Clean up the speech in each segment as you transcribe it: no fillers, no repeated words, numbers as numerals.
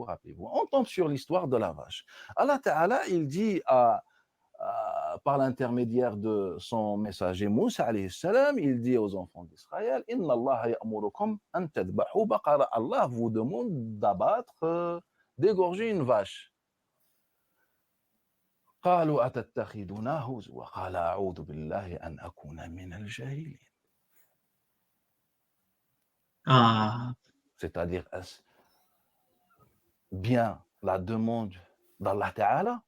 rappelez-vous, on tombe sur l'histoire de la vache. Allah Ta'ala, il dit par l'intermédiaire de son messager Moussa alayhi salam, il dit aux enfants d'Israël, Inna Allah ya'murukum an tadbahu baqara. Allah vous demande d'abattre, d'égorger une vache. قالوا أتتخذنا هزوا قال أعوذ بالله أن أكون من الجاهلين. C'est-à-dire, est-ce bien la demande d'Allah Ta'ala?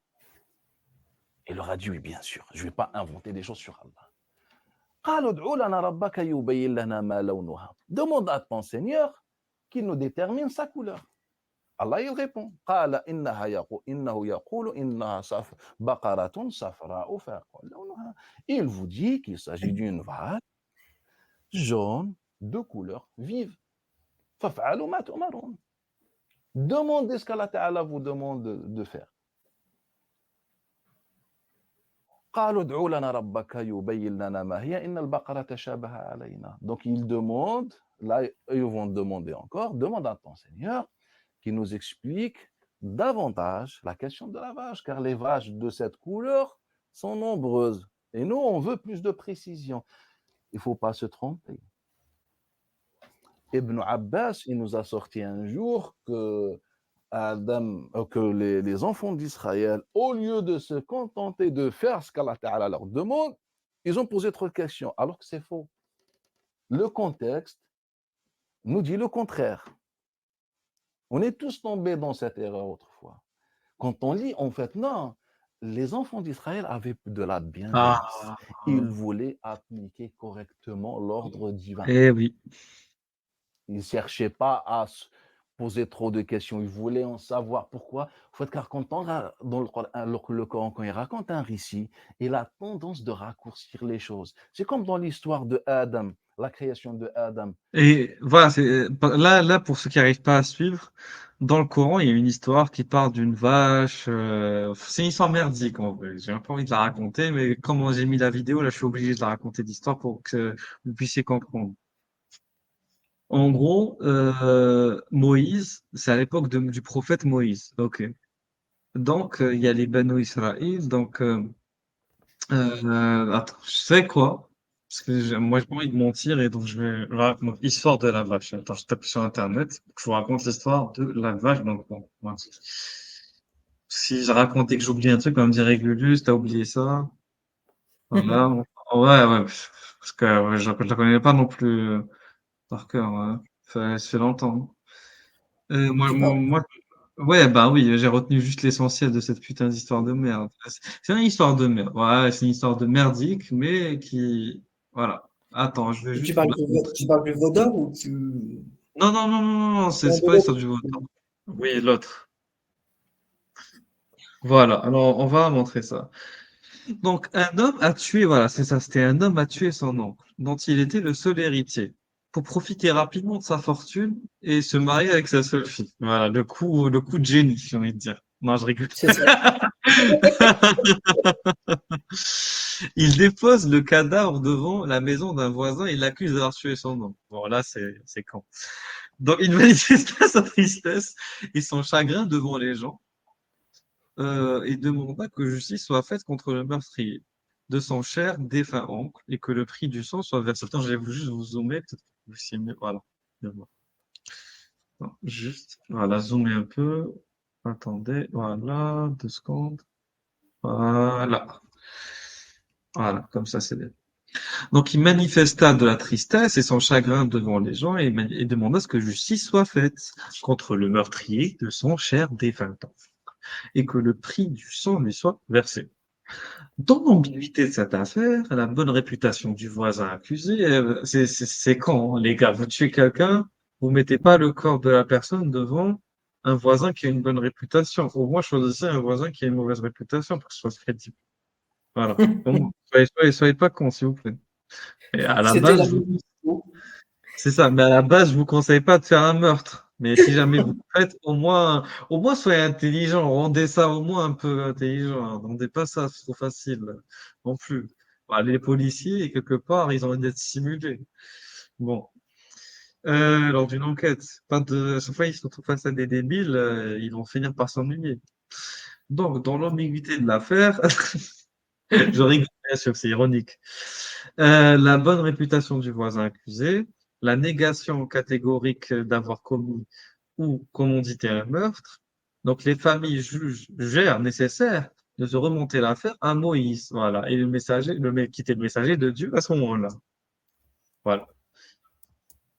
Il leur a dit oui, bien sûr, je ne vais pas inventer des choses sur Allah. قالوا ادع لنا ربك يبين لنا ما لونها. Demande à ton Seigneur qu'il nous détermine sa couleur. Allah il répond قال إنه يقول إنها بقرة صفراء فاقع لونها. Il vous dit qu'il s'agit d'une vache jaune de couleur vive. فافعلوا ما تؤمرون. Demandez ce qu'Allah Ta'ala vous demande de faire. قالوا ادع لنا ربك يبين لنا ما هي إن البقرة تشابه علينا. Donc ils demandent, là ils vont demander encore, demande à ton Seigneur qui nous explique davantage la question de la vache, car les vaches de cette couleur sont nombreuses. Et nous, on veut plus de précision. Il ne faut pas se tromper. Ibn Abbas, il nous a sorti un jour que les enfants d'Israël, au lieu de se contenter de faire ce qu'Allah Ta'ala leur demande, ils ont posé trop de questions, alors que c'est faux. Le contexte nous dit le contraire. On est tous tombés dans cette erreur autrefois. Quand on lit, en fait, non, les enfants d'Israël avaient de la bienveillance. Ils voulaient appliquer correctement l'ordre divin. Eh oui. Ils ne cherchaient pas à se poser trop de questions. Ils voulaient en savoir pourquoi. En fait, car quand on, dans le Coran, quand il raconte un récit, il a tendance de raccourcir les choses. C'est comme dans l'histoire de Adam, la création de Adam. Et voilà, là, pour ceux qui n'arrivent pas à suivre, dans le Coran, il y a une histoire qui parle d'une vache. C'est une histoire merdique, en vrai. J'ai un peu envie de la raconter, mais comme j'ai mis la vidéo, là, je suis obligé de la raconter l'histoire pour que vous puissiez comprendre. En gros, Moïse, c'est à l'époque du prophète Moïse. Ok. Donc, il y a les Banu Israël. Donc, attends, je sais quoi? Parce que moi, j'ai pas envie de mentir et donc je vais raconter l'histoire de la vache. Attends, je tape sur Internet. Je vous raconte l'histoire de la vache. Donc, bon, voilà. Si je racontais que j'oublie un truc, on va me dire Régulus, t'as oublié ça. Voilà. Ouais, ouais. Parce que ouais, je la connais pas non plus par cœur. Ouais. Ça fait longtemps. Moi, ouais, bah oui, j'ai retenu juste l'essentiel de cette putain d'histoire de merde. C'est une histoire de merde. Ouais, c'est une histoire de merdique, mais qui, voilà. Attends, je vais Tu juste vous parles la montrer. tu parles du Vaudor ou tu... Non, non, non, non, non, non, c'est pas l'histoire du Vautour. Oui, l'autre. Voilà. Alors, on va montrer ça. Donc, un homme a tué, voilà, c'est ça, c'était un homme a tué son oncle, dont il était le seul héritier, pour profiter rapidement de sa fortune et se marier avec sa seule fille. Voilà, le coup de génie, j'ai envie de dire. Non, je rigole. C'est ça. Il dépose le cadavre devant la maison d'un voisin et l'accuse d'avoir tué son oncle. Bon, là, c'est quand. Donc, il manifesta sa tristesse et son chagrin devant les gens et demanda que justice soit faite contre le meurtrier de son cher défunt oncle et que le prix du sang soit versé. Attends, je vais juste vous zoomer, peut-être que vous c'est mieux. Voilà. Non, juste, voilà, zoomer un peu. Attendez, voilà, 2 secondes. Voilà. Voilà, comme ça, c'est bien. Donc, il manifesta de la tristesse et son chagrin devant les gens et demanda ce que justice soit faite contre le meurtrier de son cher défunt oncle et que le prix du sang lui soit versé. Dans l'ambiguïté de cette affaire, la bonne réputation du voisin accusé, c'est quand, hein, les gars, vous tuez quelqu'un, vous mettez pas le corps de la personne devant un voisin qui a une bonne réputation. Au moins, choisissez un voisin qui a une mauvaise réputation pour que ce soit crédible. Voilà. Donc, soyez pas cons, s'il vous plaît. Et à la C'était base, la même chose. c'est ça. Mais à la base, je vous conseille pas de faire un meurtre. Mais si jamais vous le faites, au moins soyez intelligent. Rendez ça au moins un peu intelligent. Hein. Rendez pas ça trop facile non plus. Bah, les policiers, quelque part, ils ont envie d'être simulés. Bon. lors d'une enquête. Pas de, chaque fois, ils se retrouvent face à des débiles, ils vont finir par s'ennuyer. Donc, dans l'ambiguïté de l'affaire, je rigole, bien sûr, c'est ironique. La bonne réputation du voisin accusé, la négation catégorique d'avoir commis ou commandité un meurtre. Donc, les familles jugèrent nécessaire de se remonter l'affaire à Moïse. Voilà. Et le messager, qui était le messager de Dieu à ce moment-là. Voilà.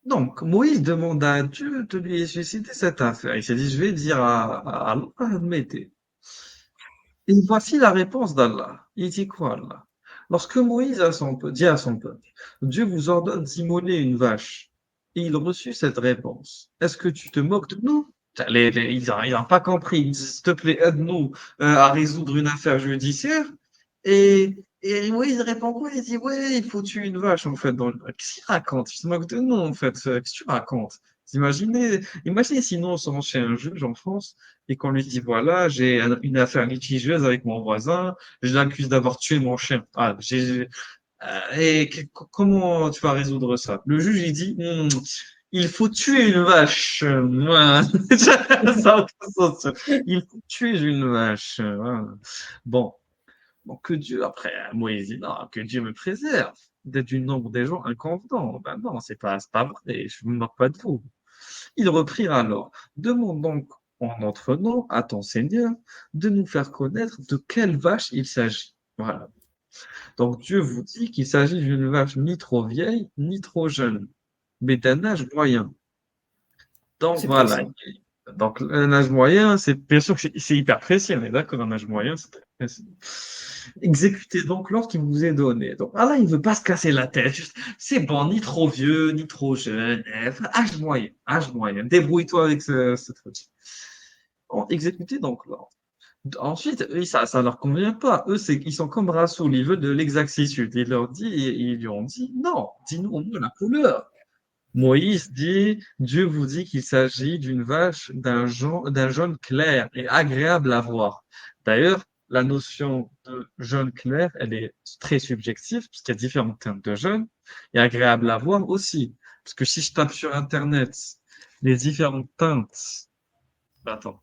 Donc, Moïse demanda à Dieu de lui susciter cette affaire. Il s'est dit, je vais dire à Allah, admettez. Et voici la réponse d'Allah. Il dit quoi, Allah? Lorsque Moïse dit à son peuple, Dieu vous ordonne d'immoler une vache, et il reçut cette réponse. Est-ce que tu te moques de nous? Ils n'ont pas compris. Ils disent, s'il te plaît, aide-nous à résoudre une affaire judiciaire. Et Moïse répond quoi? Il dit, ouais, il faut tuer une vache, en fait. Qu'est-ce qu'il raconte? Il se moque de nous, en fait. Qu'est-ce que tu racontes? Imaginez sinon on se rend chez un juge en France et qu'on lui dit, voilà, j'ai une affaire litigieuse avec mon voisin, je l'accuse d'avoir tué mon chien. Comment tu vas résoudre ça? Le juge, il dit, il faut tuer une vache. Voilà. Ça a aucun sens. Il faut tuer une vache. Voilà. Bon. Donc, que Dieu, après, Moïse dit, non, que Dieu me préserve d'être du nombre des gens inconvenants. Ben non, c'est pas vrai, je ne me moque pas de vous. Ils reprirent alors, demande donc en notre nom à ton Seigneur de nous faire connaître de quelle vache il s'agit. Voilà. Donc Dieu vous dit qu'il s'agit d'une vache ni trop vieille, ni trop jeune, mais d'un âge moyen. Donc C'est voilà. précis. Donc un âge moyen, c'est bien sûr que c'est hyper précis, on est d'accord, un âge moyen, c'est très précis. Exécutez donc l'ordre qui vous est donné. Donc Allah, il veut pas se casser la tête. C'est bon, ni trop vieux, ni trop jeune. Âge moyen, âge moyen. Débrouille-toi avec ce truc. Exécutez donc l'ordre. Ensuite, ça leur convient pas. Eux, ils sont comme Rassoul, ils veulent de l'exactitude. Ils lui ont dit, non, dis-nous au moins la couleur. Moïse dit, Dieu vous dit qu'il s'agit d'une vache d'un jaune clair et agréable à voir. D'ailleurs, la notion de jaune clair, elle est très subjective, parce qu'il y a différentes teintes de jaune, et agréable à voir aussi. Parce que si je tape sur Internet les différentes teintes, attends,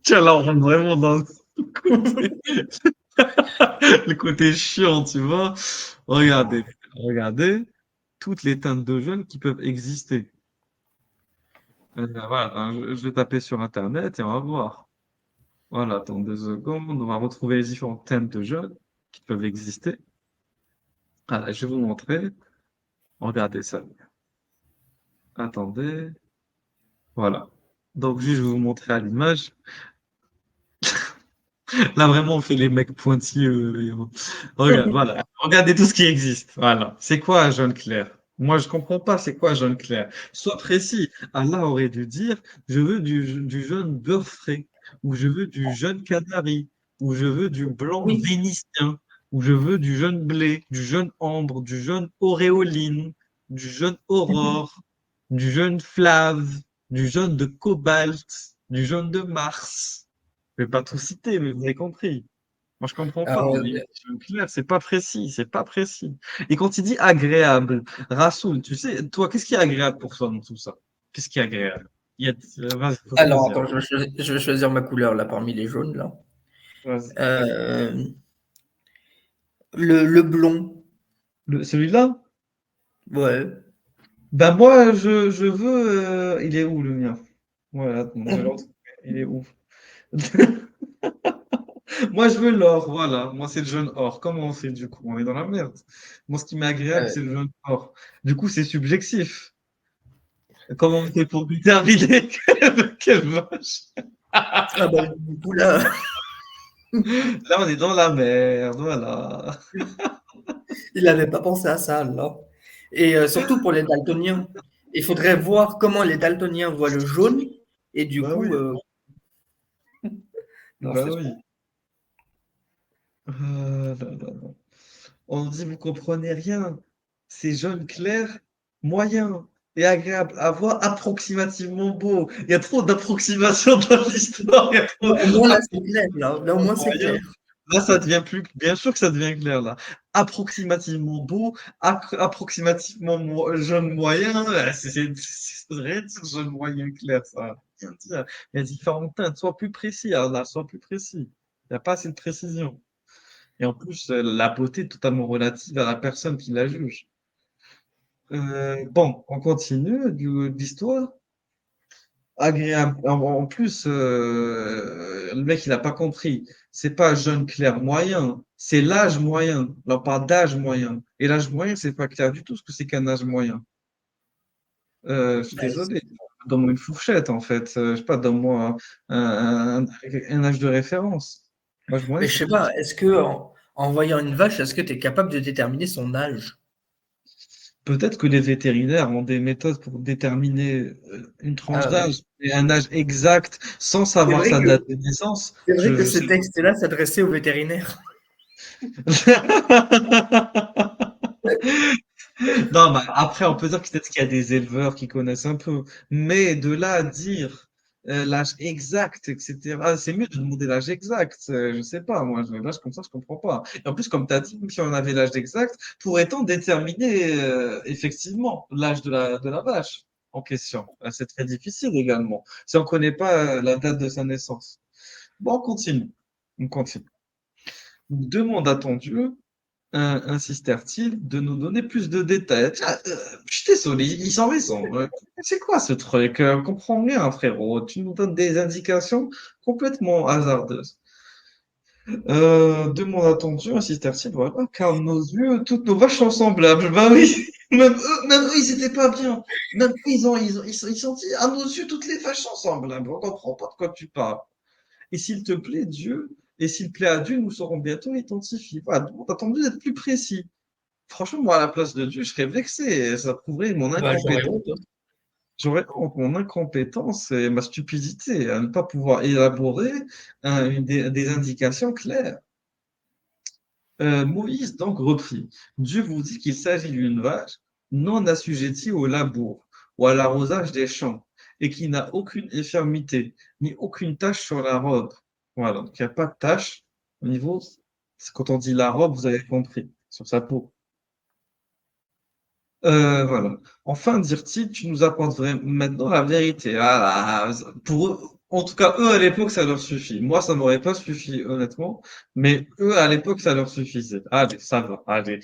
tiens, là, on rentre vraiment dans le côté, le côté chiant, tu vois. Regardez toutes les teintes de jaune qui peuvent exister. Voilà, je vais taper sur Internet et on va voir. Voilà, attends 2 secondes, on va retrouver les différentes teintes de jaune qui peuvent exister. Voilà, je vais vous montrer. Regardez ça. Attendez. Voilà. Donc, juste, je vais vous montrer à l'image. Là, vraiment, on fait les mecs pointilleux. Regarde, voilà. Regardez tout ce qui existe. Voilà. C'est quoi un jaune clair? Moi, je comprends pas c'est quoi un jaune clair. Sois précis. Allah aurait dû dire, je veux du jaune beurre frais, ou je veux du jaune canari, ou je veux du blanc Oui. vénitien, ou je veux du jaune blé, du jaune ambre, du jaune auréoline, du jaune aurore, du jaune flave, du jaune de cobalt, du jaune de Mars. Je vais pas tout citer, mais vous avez compris. Moi, je comprends pas. Alors, Les jeux clairs, c'est pas précis, c'est pas précis. Et quand il dit agréable, Rassoul, tu sais, toi, qu'est-ce qui est agréable pour toi dans tout ça? Qu'est-ce qui est agréable? Vas-y, faut alors, choisir. attends, je vais choisir ma couleur là parmi les jaunes là. Vas-y. Euh, le blond. Celui-là? Ouais. Ben moi, je veux. Il est où le mien? Voilà, attends, je vais le retrouver. Il est où? Moi, je veux l'or, voilà. Moi, c'est le jaune or. Comment on fait du coup? On est dans la merde. Moi, ce qui m'est agréable, Euh, c'est le jaune or. Du coup, c'est subjectif. Comment on fait pour déterminer quelle vache? ah bah, du coup là, Là, on est dans la merde, voilà. il n'avait pas pensé à ça là. Et surtout pour les daltoniens, il faudrait voir comment les daltoniens voient le jaune. Et du Bah coup, oui, non, je bah laisse oui. pas. Là, là, là. On dit, vous comprenez rien. C'est jaune clair, moyen et agréable à voir, approximativement beau. Il y a trop d'approximations dans l'histoire. Il y a trop Au moins là, c'est clair là. Là, au moins c'est moyen. clair. Là, ça devient plus. Bien sûr que ça devient clair, là. approximativement beau, approximativement jeune moyen. C'est rien dire jeune moyen clair, ça. Rien dire. Il y a différentes teintes. Sois plus précis, Allah, sois plus précis. Il n'y a pas assez de précision. Et en plus, la beauté est totalement relative à la personne qui la juge. Bon, on continue de l'histoire. Agréable. En plus, le mec, il n'a pas compris. C'est pas jeune clair moyen, c'est l'âge moyen. Là, on parle d'âge moyen. Et l'âge moyen, c'est pas clair du tout ce que c'est qu'un âge moyen. Je suis Bah, désolé. Donne-moi une fourchette, en fait. Je sais pas, donne-moi un âge de référence. L'âge moyen, mais je c'est sais pas, est-ce que en voyant une vache, est-ce que tu es capable de déterminer son âge? peut-être que les vétérinaires ont des méthodes pour déterminer une tranche Ah ouais. d'âge et un âge exact sans C'est savoir vrai sa que date de naissance. c'est vrai que Je ce sais texte-là s'adressait aux vétérinaires. Non, mais après, on peut dire que peut-être qu'il y a des éleveurs qui connaissent un peu. Mais de là à dire l'âge exact, etc., c'est mieux de demander l'âge exact. Je sais pas, moi, l'âge comme ça, je comprends pas. Et en plus, comme tu as dit, même si on avait l'âge exact, pourrait-on déterminer effectivement l'âge de la vache en question? C'est très difficile également, si on connaît pas la date de sa naissance. Bon, on continue. On continue. Demande attendue insistèrent-ils de nous donner plus de détails. Tiens, je suis désolé, ils sont raison. C'est quoi ce truc? On comprend rien, frérot. Tu nous donnes des indications complètement hasardeuses. Demande attendue, insistèrent-ils, voilà, car nos yeux, toutes nos vaches sont semblables. Bah oui, même eux, ils étaient pas bien. Même eux, ils ont dit, à nos yeux, toutes les vaches sont semblables. On comprend pas de quoi tu parles. Et s'il te plaît, Dieu, et s'il plaît à Dieu, nous serons bientôt identifiés. Voilà, demande attendue d'être plus précis. Franchement, moi, à la place de Dieu, je serais vexé. Ça prouverait mon Bah, j'aurais incompétence. honte, hein. J'aurais honte, mon incompétence et ma stupidité à ne pas pouvoir élaborer des indications claires. Moïse donc reprit. Dieu vous dit qu'il s'agit d'une vache non assujettie au labour ou à l'arrosage des champs et qui n'a aucune infirmité ni aucune tache sur la robe. Voilà, donc il n'y a pas de tache au niveau, quand on dit la robe, vous avez compris, sur sa peau. Voilà. Enfin, dirent-ils, tu nous apportes maintenant la vérité. Ah, pour eux, en tout cas, eux, à l'époque, ça leur suffit. Moi, ça m'aurait pas suffi, honnêtement, mais eux, à l'époque, ça leur suffisait. Allez, ça va, allez.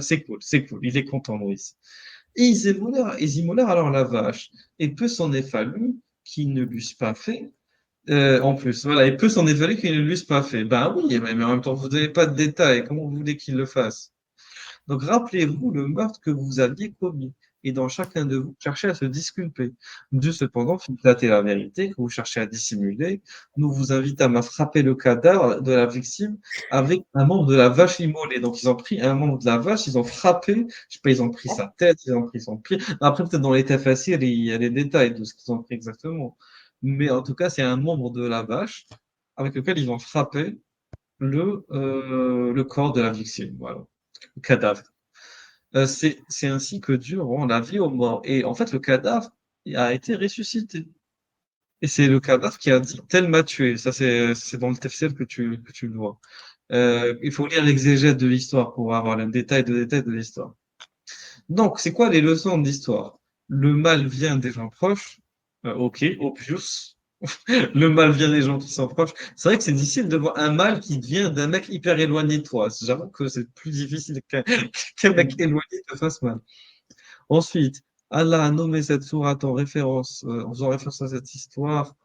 C'est cool. Il est content, Maurice. Et ils immolèrent alors la vache. Et peu s'en est fallu qu'ils ne l'eussent pas fait. En plus, voilà, et peu s'en est fallu qu'ils ne l'eussent pas fait. Ben oui, mais en même temps, vous n'avez pas de détails. Comment vous voulez qu'ils le fassent? Donc, rappelez-vous le meurtre que vous aviez commis, et dans chacun de vous, cherchez à se disculper. Dieu, cependant, fit éclater la vérité que vous cherchez à dissimuler. Nous vous invitâmes à frapper le cadavre de la victime avec un membre de la vache immolée. Donc, ils ont pris un membre de la vache, ils ont frappé, je sais pas, ils ont pris sa tête, ils ont pris son pied. Après, peut-être dans l'état facile, il y a les détails de ce qu'ils ont pris exactement. Mais en tout cas, c'est un membre de la vache avec lequel ils ont frappé le corps de la victime. Voilà, le cadavre. C'est ainsi que Dieu rend la vie aux morts. Et en fait, le cadavre a été ressuscité. Et c'est le cadavre qui a dit tel m'a tué. Ça, c'est dans le tafsir que tu le vois. Il faut lire l'exégèse de l'histoire pour avoir le détail de l'histoire. Donc, c'est quoi les leçons de l'histoire? Le mal vient des gens proches. Ok, obvious. Le mal vient des gens qui sont proches. C'est vrai que c'est difficile de voir un mal qui vient d'un mec hyper éloigné de toi. J'avoue que c'est plus difficile qu'un mec éloigné te fasse mal. Ensuite, Allah a nommé cette sourate en faisant référence à cette histoire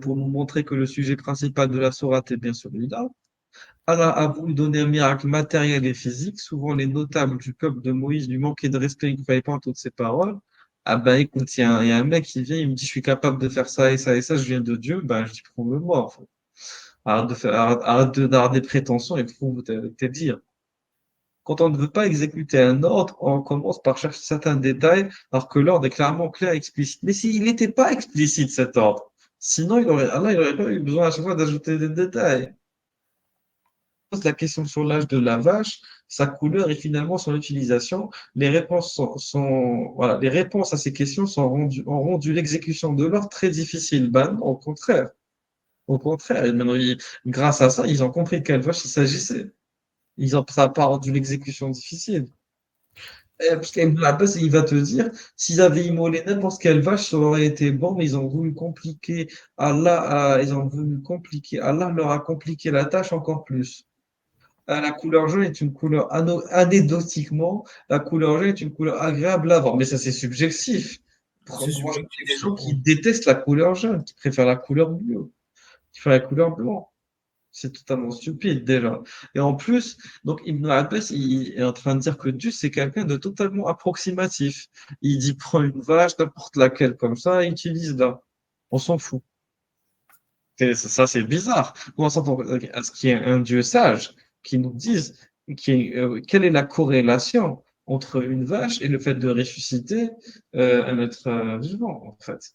pour nous montrer que le sujet principal de la sourate est bien celui-là. Allah a voulu donner un miracle matériel et physique. Souvent, les notables du peuple de Moïse lui manquaient de respect, ils ne croyaient pas en toutes ces paroles. Ah ben écoute, il y a un mec qui vient, il me dit je suis capable de faire ça et ça et ça, je viens de Dieu, ben je dis prouve-le-moi en fait. D'avoir des prétentions et prouve tes dires. Quand on ne veut pas exécuter un ordre, on commence par chercher certains détails, alors que l'ordre est clairement clair et explicite. Mais s'il n'était pas explicite cet ordre, sinon Allah, il n'aurait pas eu besoin à chaque fois d'ajouter des détails. Pose la question sur l'âge de la vache, sa couleur et finalement son utilisation. Les réponses voilà, les réponses à ces questions ont rendu l'exécution de l'ordre très difficile. Ben non, au contraire. Au contraire. Et maintenant, grâce à ça, ils ont compris de quelle vache il s'agissait. Ça n'a pas rendu l'exécution difficile. Parce qu'Ibn Abbas, il va te dire, s'ils avaient immolé n'importe quelle vache, ça aurait été bon, mais ils ont voulu compliquer Allah leur a compliqué la tâche encore plus. La couleur jaune est une couleur, anecdotiquement, la couleur jaune est une couleur agréable à voir, mais ça c'est subjectif. C'est Moi, je connais des subjectif, gens qui détestent la couleur jaune, qui préfèrent la couleur bleue, qui préfèrent la couleur blanc. C'est totalement stupide déjà. Et en plus, donc Ibn Abbas, il est en train de dire que Dieu, c'est quelqu'un de totalement approximatif. Il dit, prends une vache, n'importe laquelle comme ça, et utilise-la. On s'en fout. Ça, c'est bizarre. Comment ça, à ce qu'il y ait un Dieu sage qui nous dise quelle est la corrélation entre une vache et le fait de ressusciter un être vivant, en fait.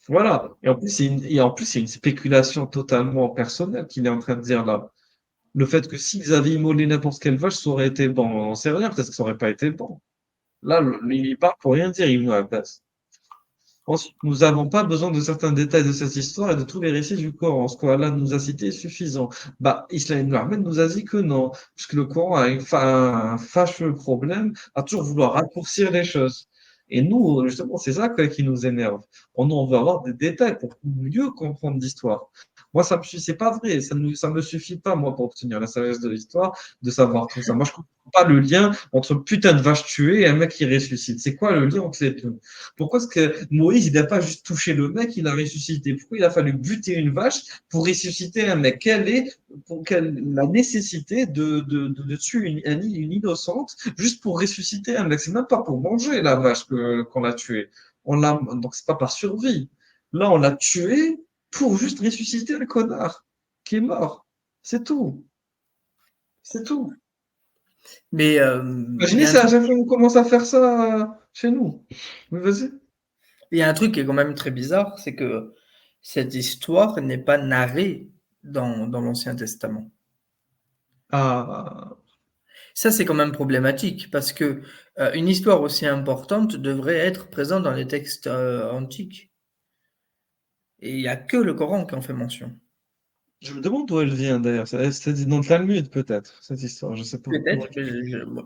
Voilà. Et en plus, c'est une spéculation totalement personnelle qu'il est en train de dire là. Le fait que s'ils avaient immolé n'importe quelle vache, ça aurait été bon. On n'en sait rien, peut-être que ça aurait pas été bon. Là, il part pour rien dire, Ibn Abbas. Ensuite, nous n'avons pas besoin de certains détails de cette histoire et de tous les récits du Coran. Ce qu'Allah nous a cité est suffisant. Bah, Islam ibn Ahmed nous a dit que non, puisque le Coran a un fâcheux problème à toujours vouloir raccourcir les choses. Et nous, justement, c'est ça qui nous énerve. On veut avoir des détails pour mieux comprendre l'histoire. Moi, c'est pas vrai. Ça me suffit pas, moi, pour obtenir la sagesse de l'histoire, de savoir tout ça. Moi, je comprends pas le lien entre putain de vache tuée et un mec qui ressuscite. C'est quoi le lien entre les deux? Pourquoi est-ce que Moïse, il n'a pas juste touché le mec, il a ressuscité? Pourquoi il a fallu buter une vache pour ressusciter un mec? La nécessité de tuer une innocente juste pour ressusciter un mec? C'est même pas pour manger la vache qu'on l'a tuée. Donc c'est pas par survie. Là, on l'a tué pour juste ressusciter un connard qui est mort. C'est tout. C'est tout. Mais Imaginez si à chaque fois on commence à faire ça chez nous. Mais vas-y. il y a un truc qui est quand même très bizarre, c'est que cette histoire n'est pas narrée dans l'Ancien Testament. Ah, Ça, c'est quand même problématique parce que une histoire aussi importante devrait être présente dans les textes antiques. Et il n'y a que le Coran qui en fait mention. je me demande d'où elle vient d'ailleurs. C'est dit dans le Talmud peut-être, cette histoire, je sais pas. Peut-être, mais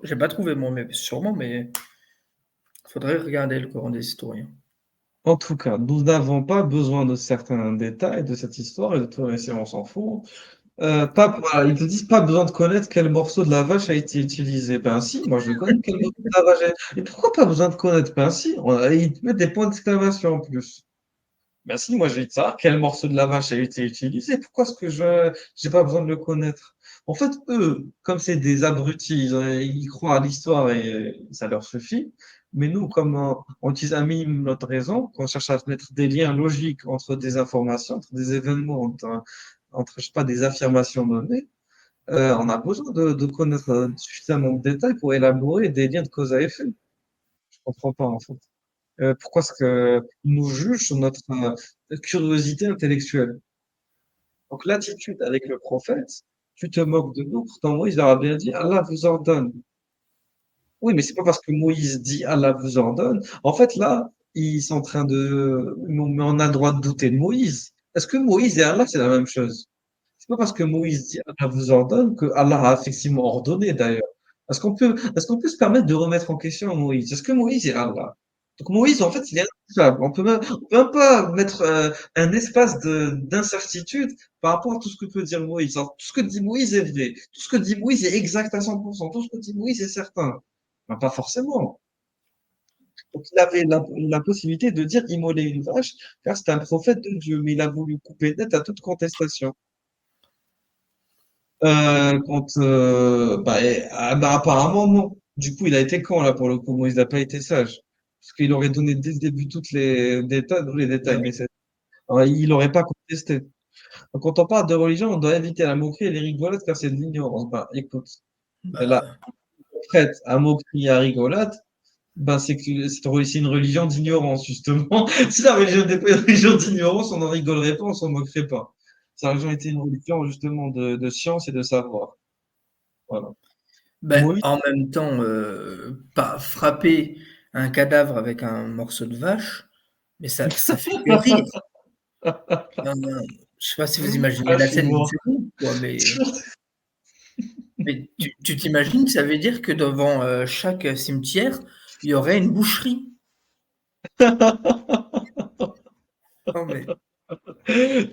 je n'ai pas trouvé moi, mais sûrement, mais il faudrait regarder le Coran des historiens. En tout cas, nous n'avons pas besoin de certains détails de cette histoire et de tout récit, on s'en fout. Voilà, ils te disent pas besoin de connaître quel morceau de la vache a été utilisé. Ben si, moi je veux connaître quel morceau de la vache a été. Et pourquoi pas besoin de connaître? Ben si, ils te mettent des points d'exclamation en plus. Ben si, moi j'ai dit ça, quel morceau de la vache a été utilisé? Pourquoi est-ce que je j'ai pas besoin de le connaître? En fait, eux, comme c'est des abrutis, ils croient à l'histoire et ça leur suffit. Mais nous, comme on utilise un minimum notre raison, qu'on cherche à mettre des liens logiques entre des informations, entre des événements, entre je sais pas, des affirmations données, on a besoin de connaître suffisamment de détails pour élaborer des liens de cause à effet. Je comprends pas, en fait. Pourquoi est-ce que nous juge sur notre curiosité intellectuelle? Donc l'attitude avec le prophète, tu te moques de nous, pourtant Moïse leur a bien dit, Allah vous ordonne. Oui, mais c'est pas parce que Moïse dit Allah vous ordonne. En fait, là, ils sont en train mais on a le droit de douter de Moïse. Est-ce que Moïse et Allah, c'est la même chose? C'est pas parce que Moïse dit Allah vous ordonne que Allah a effectivement ordonné d'ailleurs. Est-ce qu'on peut se permettre de remettre en question Moïse? Est-ce que Moïse est Allah? Donc Moïse, en fait, il est intouchable. On peut même pas mettre un espace d'incertitude par rapport à tout ce que peut dire Moïse. Alors, tout ce que dit Moïse est vrai. Tout ce que dit Moïse est exact à 100%. Tout ce que dit Moïse est certain. Ben, pas forcément. Donc il avait la possibilité de dire immoler une vache, car c'était un prophète de Dieu, mais il a voulu couper net à toute contestation. Apparemment, non. Du coup, il a été con, là, pour le coup. Moi, il n'a pas été sage. Parce qu'il aurait donné dès le début tous les détails, mais il n'aurait pas contesté. Donc, quand on parle de religion, on doit éviter la moquerie et les rigolades, car c'est de l'ignorance. Bah, écoute, là, Bah, prête à moquerie et à rigolade, ben, c'est une religion d'ignorance, justement. Si la religion n'était pas une religion d'ignorance, on n'en rigolerait pas, on s'en moquerait pas. Ça a religion été une religion, justement, de science et de savoir. Voilà. ben, Moïse, en même temps, pas frapper un cadavre avec un morceau de vache, mais ça fait que rire. Je sais pas si vous imaginez ah, je la suis scène, mais mort. c'est bon, quoi, mais Mais tu t'imagines, ça veut dire que devant chaque cimetière, il y aurait une boucherie. Non, mais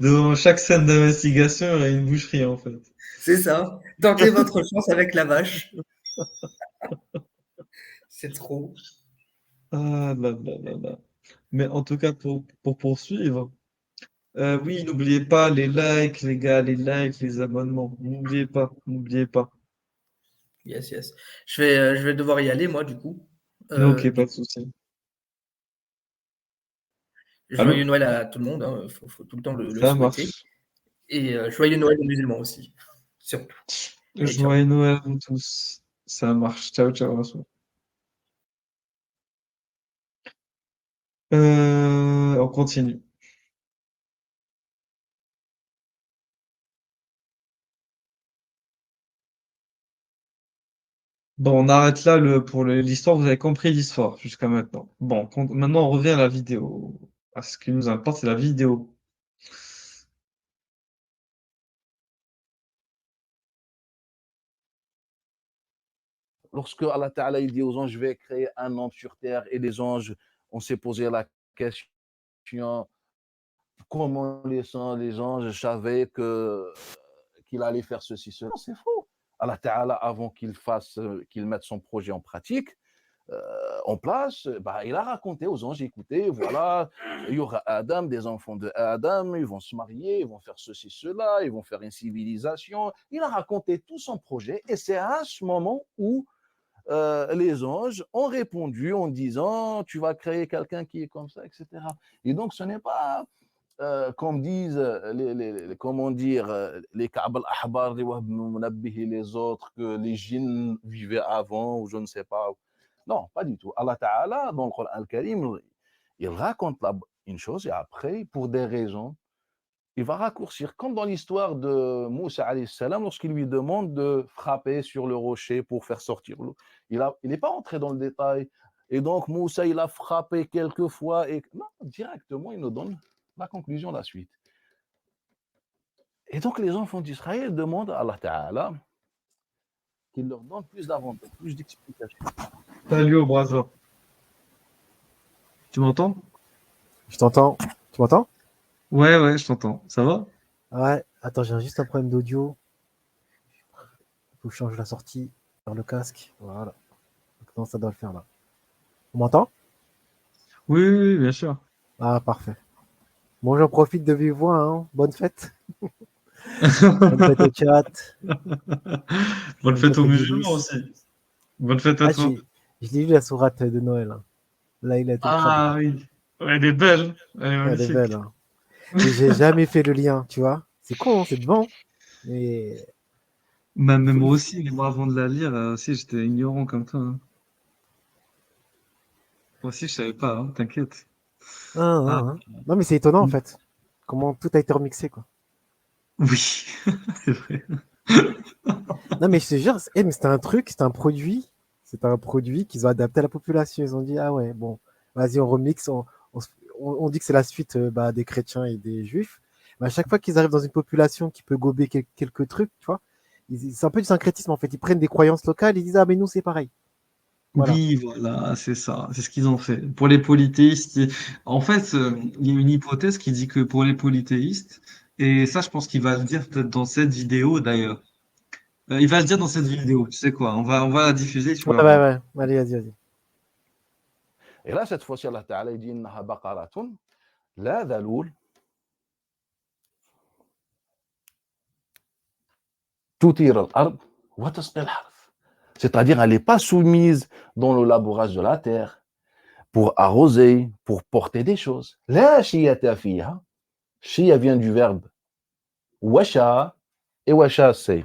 Devant chaque scène d'investigation, il y a une boucherie, en fait. c'est ça. Tentez votre chance avec la vache. C'est trop. Ah là là là là. Mais en tout cas, pour poursuivre, oui, n'oubliez pas les likes, les gars, les likes, les abonnements. N'oubliez pas, n'oubliez pas. Yes, yes. Je vais devoir y aller, moi, du coup. Ok, pas Du de souci. joyeux Allô? Noël à tout le monde, hein. Faut tout le temps le Ça souhaiter. marche. Et joyeux Noël aux musulmans aussi, surtout. Allez, ciao. Joyeux Noël à vous tous. Ça marche. Ciao, ciao. Vincent. On continue. Bon, on arrête là pour l'histoire. Vous avez compris l'histoire jusqu'à maintenant. Bon, maintenant on revient à la vidéo. À ce qui nous importe, c'est la vidéo. Lorsque Allah Ta'ala il dit aux anges, je vais créer un homme sur terre, et les anges, on s'est posé la question, comment les anges savaient qu'il allait faire ceci, cela? C'est faux. Allah Ta'ala, avant qu'il mette son projet en pratique, en place, bah, il a raconté aux anges, écoutez, voilà, il y aura Adam, des enfants de Adam, ils vont se marier, ils vont faire ceci, cela, ils vont faire une civilisation. Il a raconté tout son projet, et c'est à ce moment où les anges ont répondu en disant, tu vas créer quelqu'un qui est comme ça, etc. Et donc, ce n'est pas, comme disent, comment dire, les Ka'b al-Ahbar, les Wahb al-Munabbih et les autres, que les djinns vivaient avant, ou je ne sais pas. Non, pas du tout. Allah Ta'ala, dans le Coran al-Karim, il raconte une chose, et après, pour des raisons, il va raccourcir, comme dans l'histoire de Moussa alayhi salam, lorsqu'il lui demande de frapper sur le rocher pour faire sortir l'eau. Il n'est pas entré dans le détail. Et donc, Moussa, il a frappé quelques fois, et non, directement, il nous donne la conclusion, la suite. Et donc, les enfants d'Israël demandent à Allah Ta'ala qu'il leur donne plus d'avantages, plus d'explications. Salut au brother. Tu m'entends? Je t'entends. Tu m'entends? Ouais, ouais, je t'entends. Ça va? Ouais. Attends, j'ai juste un problème d'audio. Il faut que je change la sortie vers le casque. Voilà. Maintenant, ça doit le faire là. On m'entend? Oui, oui, oui, bien sûr. Ah, parfait. Bon, j'en profite de vive voix. Hein. Bonne fête. Bonne fête au chat. Bonne Bonne fête fête aux aux musulmans Bibis. aussi. Bonne fête à Ah, toi. j'ai lu la sourate de Noël. Hein. Là, il a été le Qadr. Ah oui. Ouais, elle est belle. Elle est Elle est magnifique. belle. Hein. Mais j'ai jamais fait le lien, tu vois. C'est con, hein, c'est devant. Mais Même il moi faut- aussi, moi avant de la lire, aussi, j'étais ignorant comme toi. Hein. Moi aussi, je savais pas, hein, t'inquiète. Ah, Non, mais c'est étonnant en fait. Comment tout a été remixé, quoi. oui, c'est vrai. Non, mais je te jure, mais c'était un produit qu'ils ont adapté à la population. Ils ont dit, ah ouais, bon, vas-y, on remix, on dit que c'est la suite des chrétiens et des juifs. Mais à chaque fois qu'ils arrivent dans une population qui peut gober quelques trucs, tu vois, c'est un peu du syncrétisme en fait. Ils prennent des croyances locales, ils disent, ah, mais nous, c'est pareil. Voilà. Oui, voilà, c'est ça, c'est ce qu'ils ont fait. Pour les polythéistes, en fait, il y a une hypothèse qui dit que pour les polythéistes, et ça, je pense qu'il va le dire peut-être dans cette vidéo d'ailleurs. Il va le dire dans cette vidéo, tu sais quoi, on va la diffuser, tu Ouais, vas ouais, voir. ouais. Allez, vas-y, vas-y. Et là, cette fois-ci, Allah Ta'ala, il dit, Innaha baqaratun la dhaloul tutir al-ard wa tasqi al-harth. C'est-à-dire, elle n'est pas soumise dans le labourage de la terre pour arroser, pour porter des choses. La shiyata fiha. Shia vient du verbe washa, et washa, c'est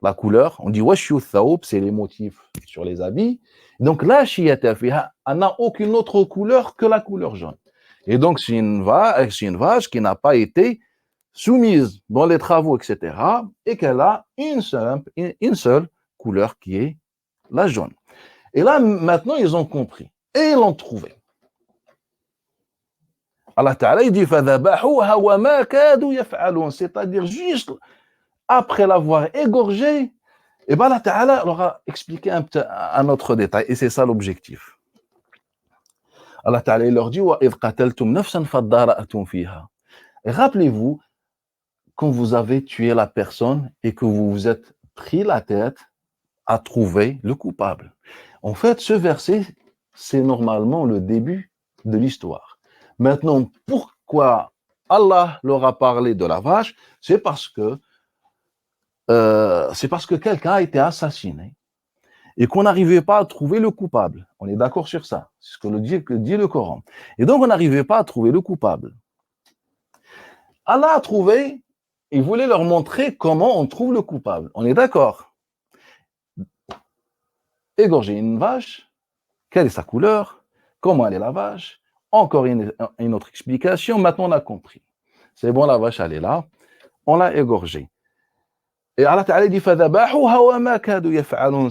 la couleur. On dit washu thaoub, c'est les motifs sur les habits. Donc, la shiyata fiha, elle n'a aucune autre couleur que la couleur jaune. Et donc, c'est une vache qui n'a pas été soumise dans les travaux, etc., et qu'elle a une seule couleur qui est la jaune. Et là, maintenant, ils ont compris. Et ils l'ont trouvé. Allah Ta'ala, il dit فَذَبَحُوهَا وَمَا كَادُوا يَفْعَلُونَ. C'est-à-dire, juste après l'avoir égorgée, Et bien Allah Ta'ala leur a expliqué un autre détail, et c'est ça l'objectif. Allah Ta'ala il leur dit وَإِذْ قَتَلْتُمْ نَفْسًا فَادَّارَأْتُمْ فِيهَا. Et rappelez-vous, quand vous avez tué la personne et que vous vous êtes pris la tête à trouver le coupable. En fait, ce verset, c'est normalement le début de l'histoire. Maintenant, pourquoi Allah leur a parlé de la vache? C'est parce que quelqu'un a été assassiné et qu'on n'arrivait pas à trouver le coupable. On est d'accord sur ça. C'est ce que dit le Coran. Et donc, on n'arrivait pas à trouver le coupable. Allah a trouvé, il voulait leur montrer comment on trouve le coupable. On est d'accord? Égorger une vache, quelle est sa couleur? Comment elle est la vache? Encore une autre explication. Maintenant, on a compris. C'est bon, la vache, elle est là. On l'a égorgée. Et Allah Ta'ala dit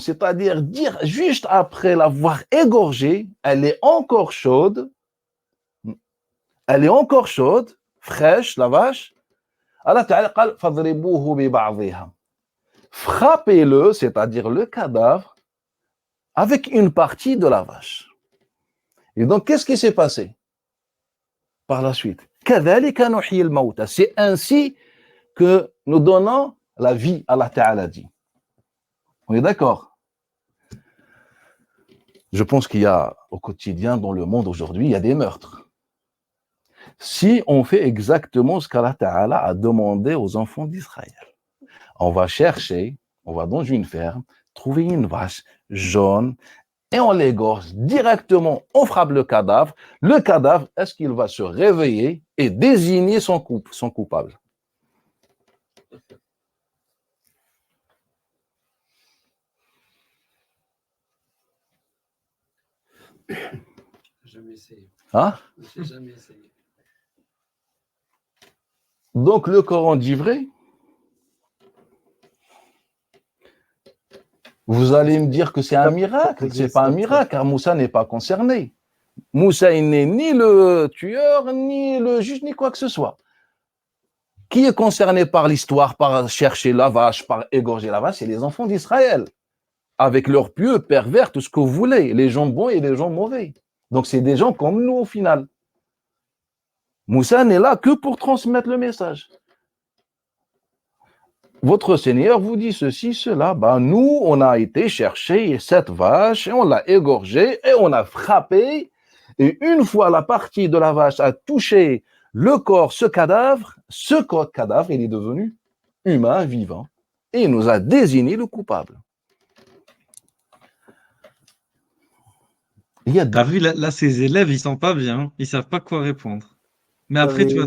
c'est-à-dire dire juste après l'avoir égorgée, elle est encore chaude, fraîche, la vache. Allah Ta'ala قال فَضْرِبُوهُ بِبَعْضِهَا. Frappez-le, c'est-à-dire le cadavre, avec une partie de la vache. Et donc, qu'est-ce qui s'est passé par la suite? كَذَلِكَ نُحْيِي الْمَوْتَى. C'est ainsi que nous donnons la vie, Allah Ta'ala dit. On est d'accord? Je pense qu'il y a au quotidien, dans le monde aujourd'hui, il y a des meurtres. Si on fait exactement ce qu'Allah Ta'ala a demandé aux enfants d'Israël, on va chercher, on va dans une ferme, trouver une vache jaune, et on l'égorge directement, on frappe le cadavre. Le cadavre, est-ce qu'il va se réveiller et désigner son coupable? Jamais essayé. Hein? J'ai jamais essayé. Donc le Coran dit vrai. Vous allez me dire que c'est un miracle. C'est pas un miracle, car Moussa n'est pas concerné. Moussa, il n'est ni le tueur, ni le juge, ni quoi que ce soit. Qui est concerné par l'histoire, par chercher la vache, par égorger la vache? C'est les enfants d'Israël, avec leurs pieux pervers, tout ce que vous voulez, les gens bons et les gens mauvais. Donc c'est des gens comme nous au final. Moussa n'est là que pour transmettre le message. Votre Seigneur vous dit ceci, cela. Nous, on a été chercher cette vache, et on l'a égorgée, et on a frappé. Et une fois la partie de la vache a touché le corps, ce cadavre, il est devenu humain, vivant. Et il nous a désigné le coupable. T'as vu, là, ces élèves, ils sont pas bien. Ils savent pas quoi répondre. Mais après, tu vas...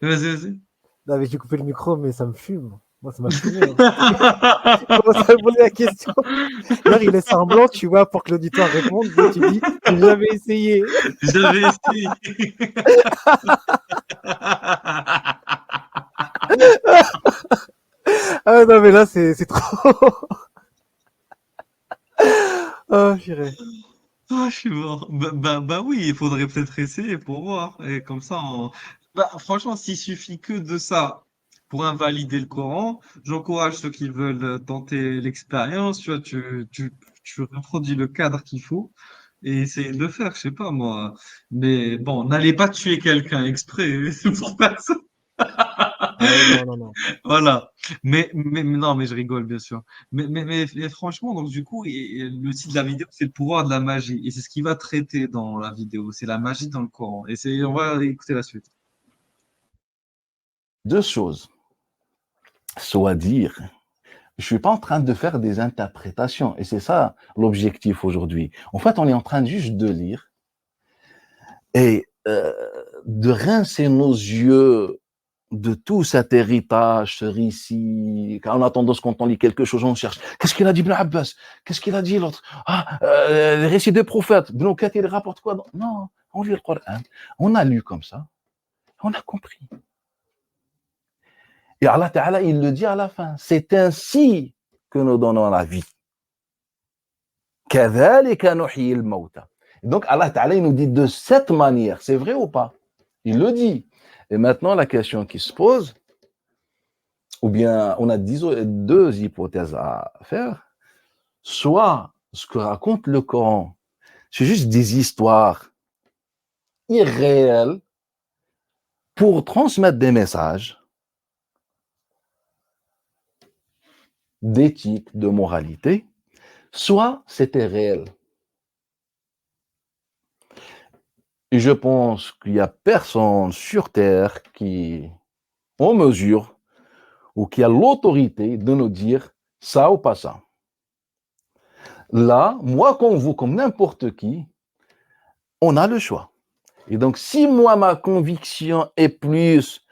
Vas-y. Non, mais j'ai coupé le micro, mais ça me fume. Moi, ça m'a fumé. Il commence à me poser la question. D'ailleurs, il laisse semblant, tu vois, pour que l'auditoire réponde. Mais tu dis, j'ai jamais essayé. J'avais essayé. Ah non, mais là, c'est trop. Oh, j'irai. Ah, je suis mort. Bah oui, il faudrait peut-être essayer pour voir. Et comme ça, franchement, s'il suffit que de ça pour invalider le Coran, j'encourage ceux qui veulent tenter l'expérience. Tu vois, tu reproduis le cadre qu'il faut et essayer de le faire, je sais pas moi. Mais bon, n'allez pas tuer quelqu'un exprès, c'est pour personne. Non. Voilà. Mais non, mais je rigole, bien sûr. Mais franchement, donc du coup, le titre de la vidéo, c'est le pouvoir de la magie. Et c'est ce qui va traiter dans la vidéo. C'est la magie dans le Coran. On va écouter la suite. Deux choses. Soit dire, je suis pas en train de faire des interprétations. Et c'est ça l'objectif aujourd'hui. En fait, on est en train juste de lire et de rincer nos yeux de tout cet héritage, ce récit. En attendant, quand on lit quelque chose, on cherche. Qu'est-ce qu'il a dit Ibn Abbas? Qu'est-ce qu'il a dit l'autre? Les récits des prophètes. Ibn Kathir, il rapporte quoi? Non, on lit le Coran. On a lu comme ça. On a compris. Et Allah Ta'ala, il le dit à la fin. C'est ainsi que nous donnons la vie. كَذَلِكَ نُحْيِي الْمَوْتَى. Donc Allah Ta'ala, il nous dit de cette manière. C'est vrai ou pas? Il le dit. Et maintenant, la question qui se pose, ou bien on a deux hypothèses à faire. Soit ce que raconte le Coran, c'est juste des histoires irréelles pour transmettre des messages d'éthique, de moralité, soit c'était réel. Et je pense qu'il n'y a personne sur Terre qui, en mesure, ou qui a l'autorité de nous dire ça ou pas ça. Là, moi comme vous, comme n'importe qui, on a le choix. Et donc, si moi, ma conviction est plus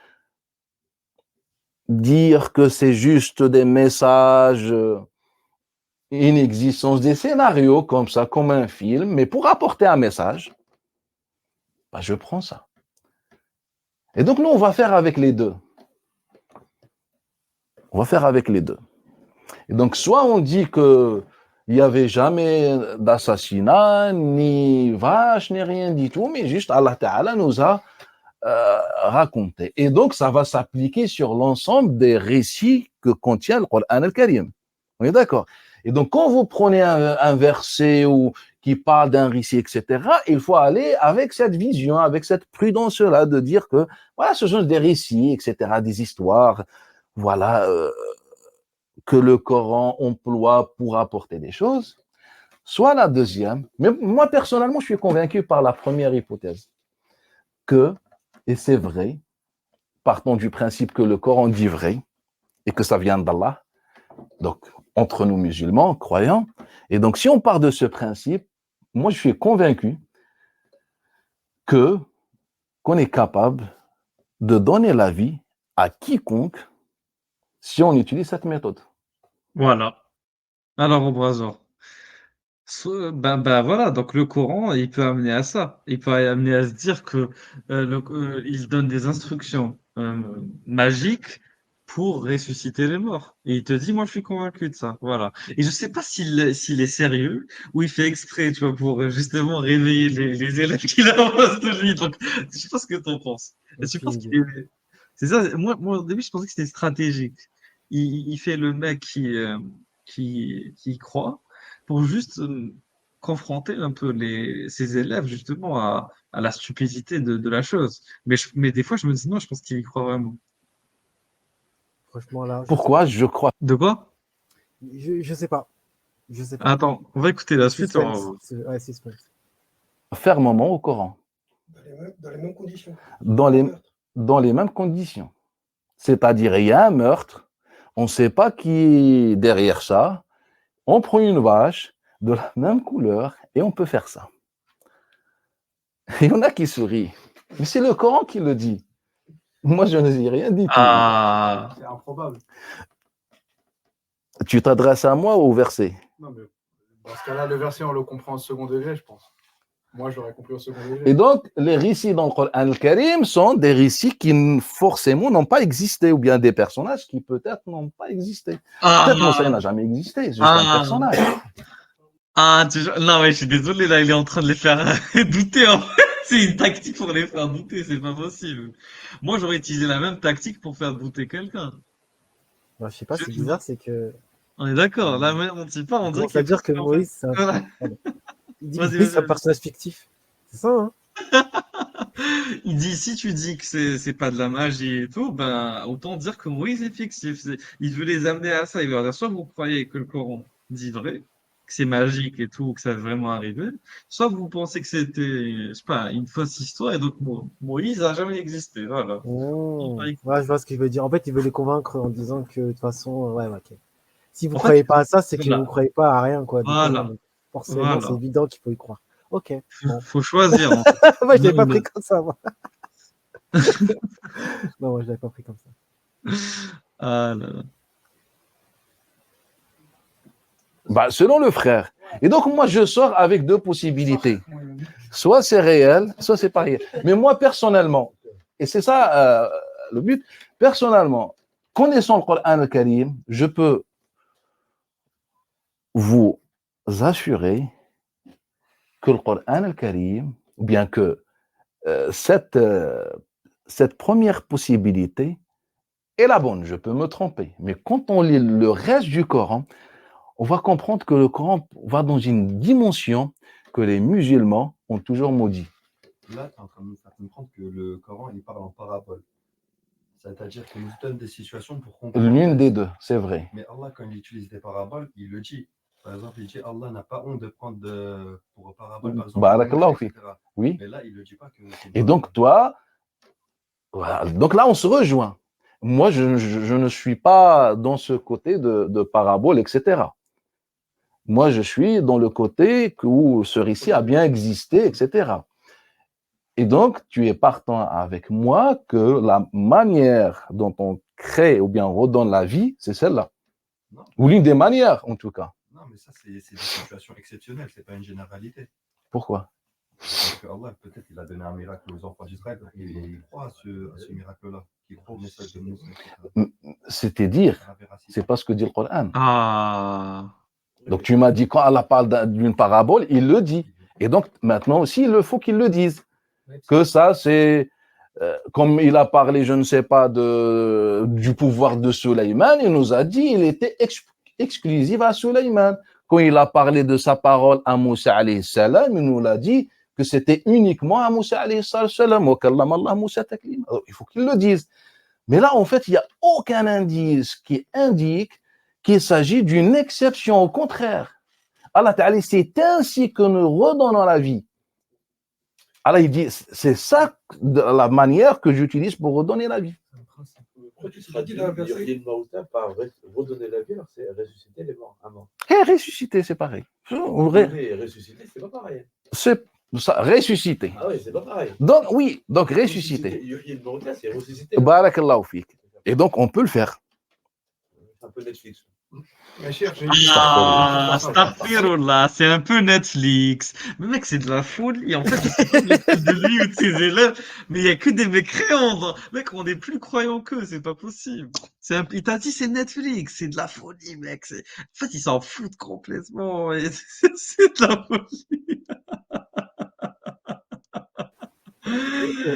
dire que c'est juste des messages inexistants, des scénarios comme ça, comme un film, mais pour apporter un message, bah, je prends ça. Et donc, nous, on va faire avec les deux. On va faire avec les deux. Et donc, soit on dit que il n'y avait jamais d'assassinat, ni vache, ni rien du tout, mais juste Allah Ta'ala nous a raconté. Et donc, ça va s'appliquer sur l'ensemble des récits que contient le Coran al-Karim. On est d'accord? Et donc, quand vous prenez un verset qui parle d'un récit, etc., il faut aller avec cette vision, avec cette prudence-là, de dire que, voilà, ce sont des récits, etc., des histoires, voilà, que le Coran emploie pour apporter des choses. Soit la deuxième, mais moi, personnellement, je suis convaincu par la première hypothèse, que, et c'est vrai, partons du principe que le Coran dit vrai, et que ça vient d'Allah, donc, entre nous musulmans, croyants. Et donc, si on part de ce principe, moi, je suis convaincu qu'on est capable de donner la vie à quiconque si on utilise cette méthode. Voilà. Alors, au Brazor. Ben voilà, donc le Coran, il peut amener à ça. Il peut amener à se dire que il donne des instructions magiques pour ressusciter les morts. Et il te dit, moi, je suis convaincu de ça. Voilà. Et je sais pas s'il est sérieux ou il fait exprès, tu vois, pour justement réveiller les élèves qu'il a en face de lui. Donc, je sais pas ce que tu en penses. Je Aucune pense idée. qu'il est... C'est ça. Moi, au début, je pensais que c'était stratégique. Il fait le mec qui y croit pour juste confronter un peu ses élèves justement à la stupidité de la chose. Mais des fois, je me dis non, je pense qu'il y croit vraiment. Franchement, là, je sais Pourquoi pas. je crois De quoi? Je sais pas. Je sais pas. Attends, on va écouter la suite. Suspense. Ouais, suspense. fermement au Coran, Dans les mêmes conditions. dans les mêmes conditions. C'est-à-dire, il y a un meurtre, on ne sait pas qui est derrière ça, on prend une vache de la même couleur et on peut faire ça. Il y en a qui sourient. Mais c'est le Coran qui le dit. Moi, je ne dis rien du tout. Ah, C'est improbable. Tu t'adresses à moi ou au verset? Non, mais dans ce cas-là, le verset, on le comprend au second degré, je pense. Moi, j'aurais compris au second degré. Et donc, les récits dans le Coran al-Karim sont des récits qui forcément n'ont pas existé, ou bien des personnages qui peut-être n'ont pas existé. Peut-être Moussa n'a jamais existé, c'est juste un personnage. Non, mais je suis désolé, là, il est en train de les faire douter, en fait. C'est une tactique pour les faire douter, c'est pas possible. Moi, j'aurais utilisé la même tactique pour faire douter quelqu'un. Moi, je sais pas, c'est bizarre, c'est que. On est d'accord, là, mais on dit pas, on On dirait commence qu'il à est dire que en fait. Moïse, c'est un. Voilà. Pardon. Il dit que Vas-y, Moïse, c'est un vas-y. personnage fictif. C'est ça, hein? Il dit, si tu dis que c'est pas de la magie et tout, ben, autant dire que Moïse est fictif. Il veut les amener à ça. Il veut leur dire, soit vous croyez que le Coran dit vrai, que c'est magique et tout, que ça va vraiment arriver, soit vous pensez que c'était, je sais pas, une fausse histoire et donc Moïse a jamais existé. Voilà. Ouais, je vois ce que je veux dire. En fait, il veut les convaincre en disant que de toute façon, ouais, ok. Si vous En croyez fait, pas à ça, c'est que vous voilà. croyez pas à rien, quoi. Du coup, Voilà. donc, forcément, c'est Voilà. évident qu'il faut y croire. Ok. Bon. Faut choisir. Moi, je l'avais pas Non, pris comme ça, moi. Non, moi, je l'avais pas pris comme ça. Ah là là. Bah, selon le frère. Et donc, moi, je sors avec deux possibilités. Soit c'est réel, soit c'est pas réel. Mais moi, personnellement, et c'est ça le but, personnellement, connaissant le Coran al-Karim, je peux vous assurer que le Coran al-Karim, ou bien que cette première possibilité est la bonne, je peux me tromper. Mais quand on lit le reste du Coran, on va comprendre que le Coran va dans une dimension que les musulmans ont toujours maudit. Là, tu es en train de nous faire comprendre que le Coran, il parle en parabole. C'est-à-dire qu'il nous donne des situations pour comprendre. L'une des deux, c'est vrai. Mais Allah, quand il utilise des paraboles, il le dit. Par exemple, il dit Allah n'a pas honte de prendre pour parabole, par exemple, Barakallahu etc. Oui. Mais là, il ne le dit pas que. Et donc, toi, voilà. Donc là, on se rejoint. Moi, je ne suis pas dans ce côté de parabole, etc. Moi, je suis dans le côté où ce récit a bien existé, etc. Et donc, tu es partant avec moi que la manière dont on crée ou bien on redonne la vie, c'est celle-là. Non. Ou l'une des manières, en tout cas. Non, mais ça, c'est des situations exceptionnelles, ce n'est pas une généralité. Pourquoi? Parce que Allah, peut-être, il a donné un miracle aux enfants d'Israël, et ils croient à ce miracle-là, ils croient au message de Moussa, etc. C'est-à-dire, À la véracité. c'est pas ce que dit le Coran. Ah. Donc, tu m'as dit, quand Allah parle d'une parabole, il le dit. Et donc, maintenant aussi, il faut qu'il le dise. Que ça, c'est, comme il a parlé, je ne sais pas, du pouvoir de Sulayman, il nous a dit, il était exclusif à Sulayman. Quand il a parlé de sa parole à Moussa alayhi salam, il nous l'a dit que c'était uniquement à Moussa alayhi salam. Wa kallama Allah Moussa taklima. Il faut qu'il le dise. Mais là, en fait, il n'y a aucun indice qui indique qu'il s'agit d'une exception. Au contraire, Allah Ta'ala, c'est ainsi que nous redonnons la vie. Allah, il dit, c'est ça la manière que j'utilise pour redonner la vie. Pourquoi tu traduis Yuhyil Mauta par redonner la vie, alors c'est ressusciter les morts, à mort. Et ressusciter, c'est pareil. Et ressusciter, c'est pas pareil. C'est ça, ressusciter. Ah oui, c'est pas pareil. Donc, oui, donc ressusciter. Yuhyil Mauta, c'est ressusciter. Barakallahu fik. Et donc, on peut le faire. C'est un peu Netflix. Mais cher, j'ai Ah, astaghfirullah, c'est un peu Netflix. Mais mec, c'est de la folie. En fait, je sais pas de lui ou de ses élèves, mais il y a que des mécréants. Mec, on est plus croyants qu'eux, c'est pas possible. Il t'a dit c'est Netflix, c'est de la folie, mec. En fait, ils s'en foutent complètement. C'est de la folie.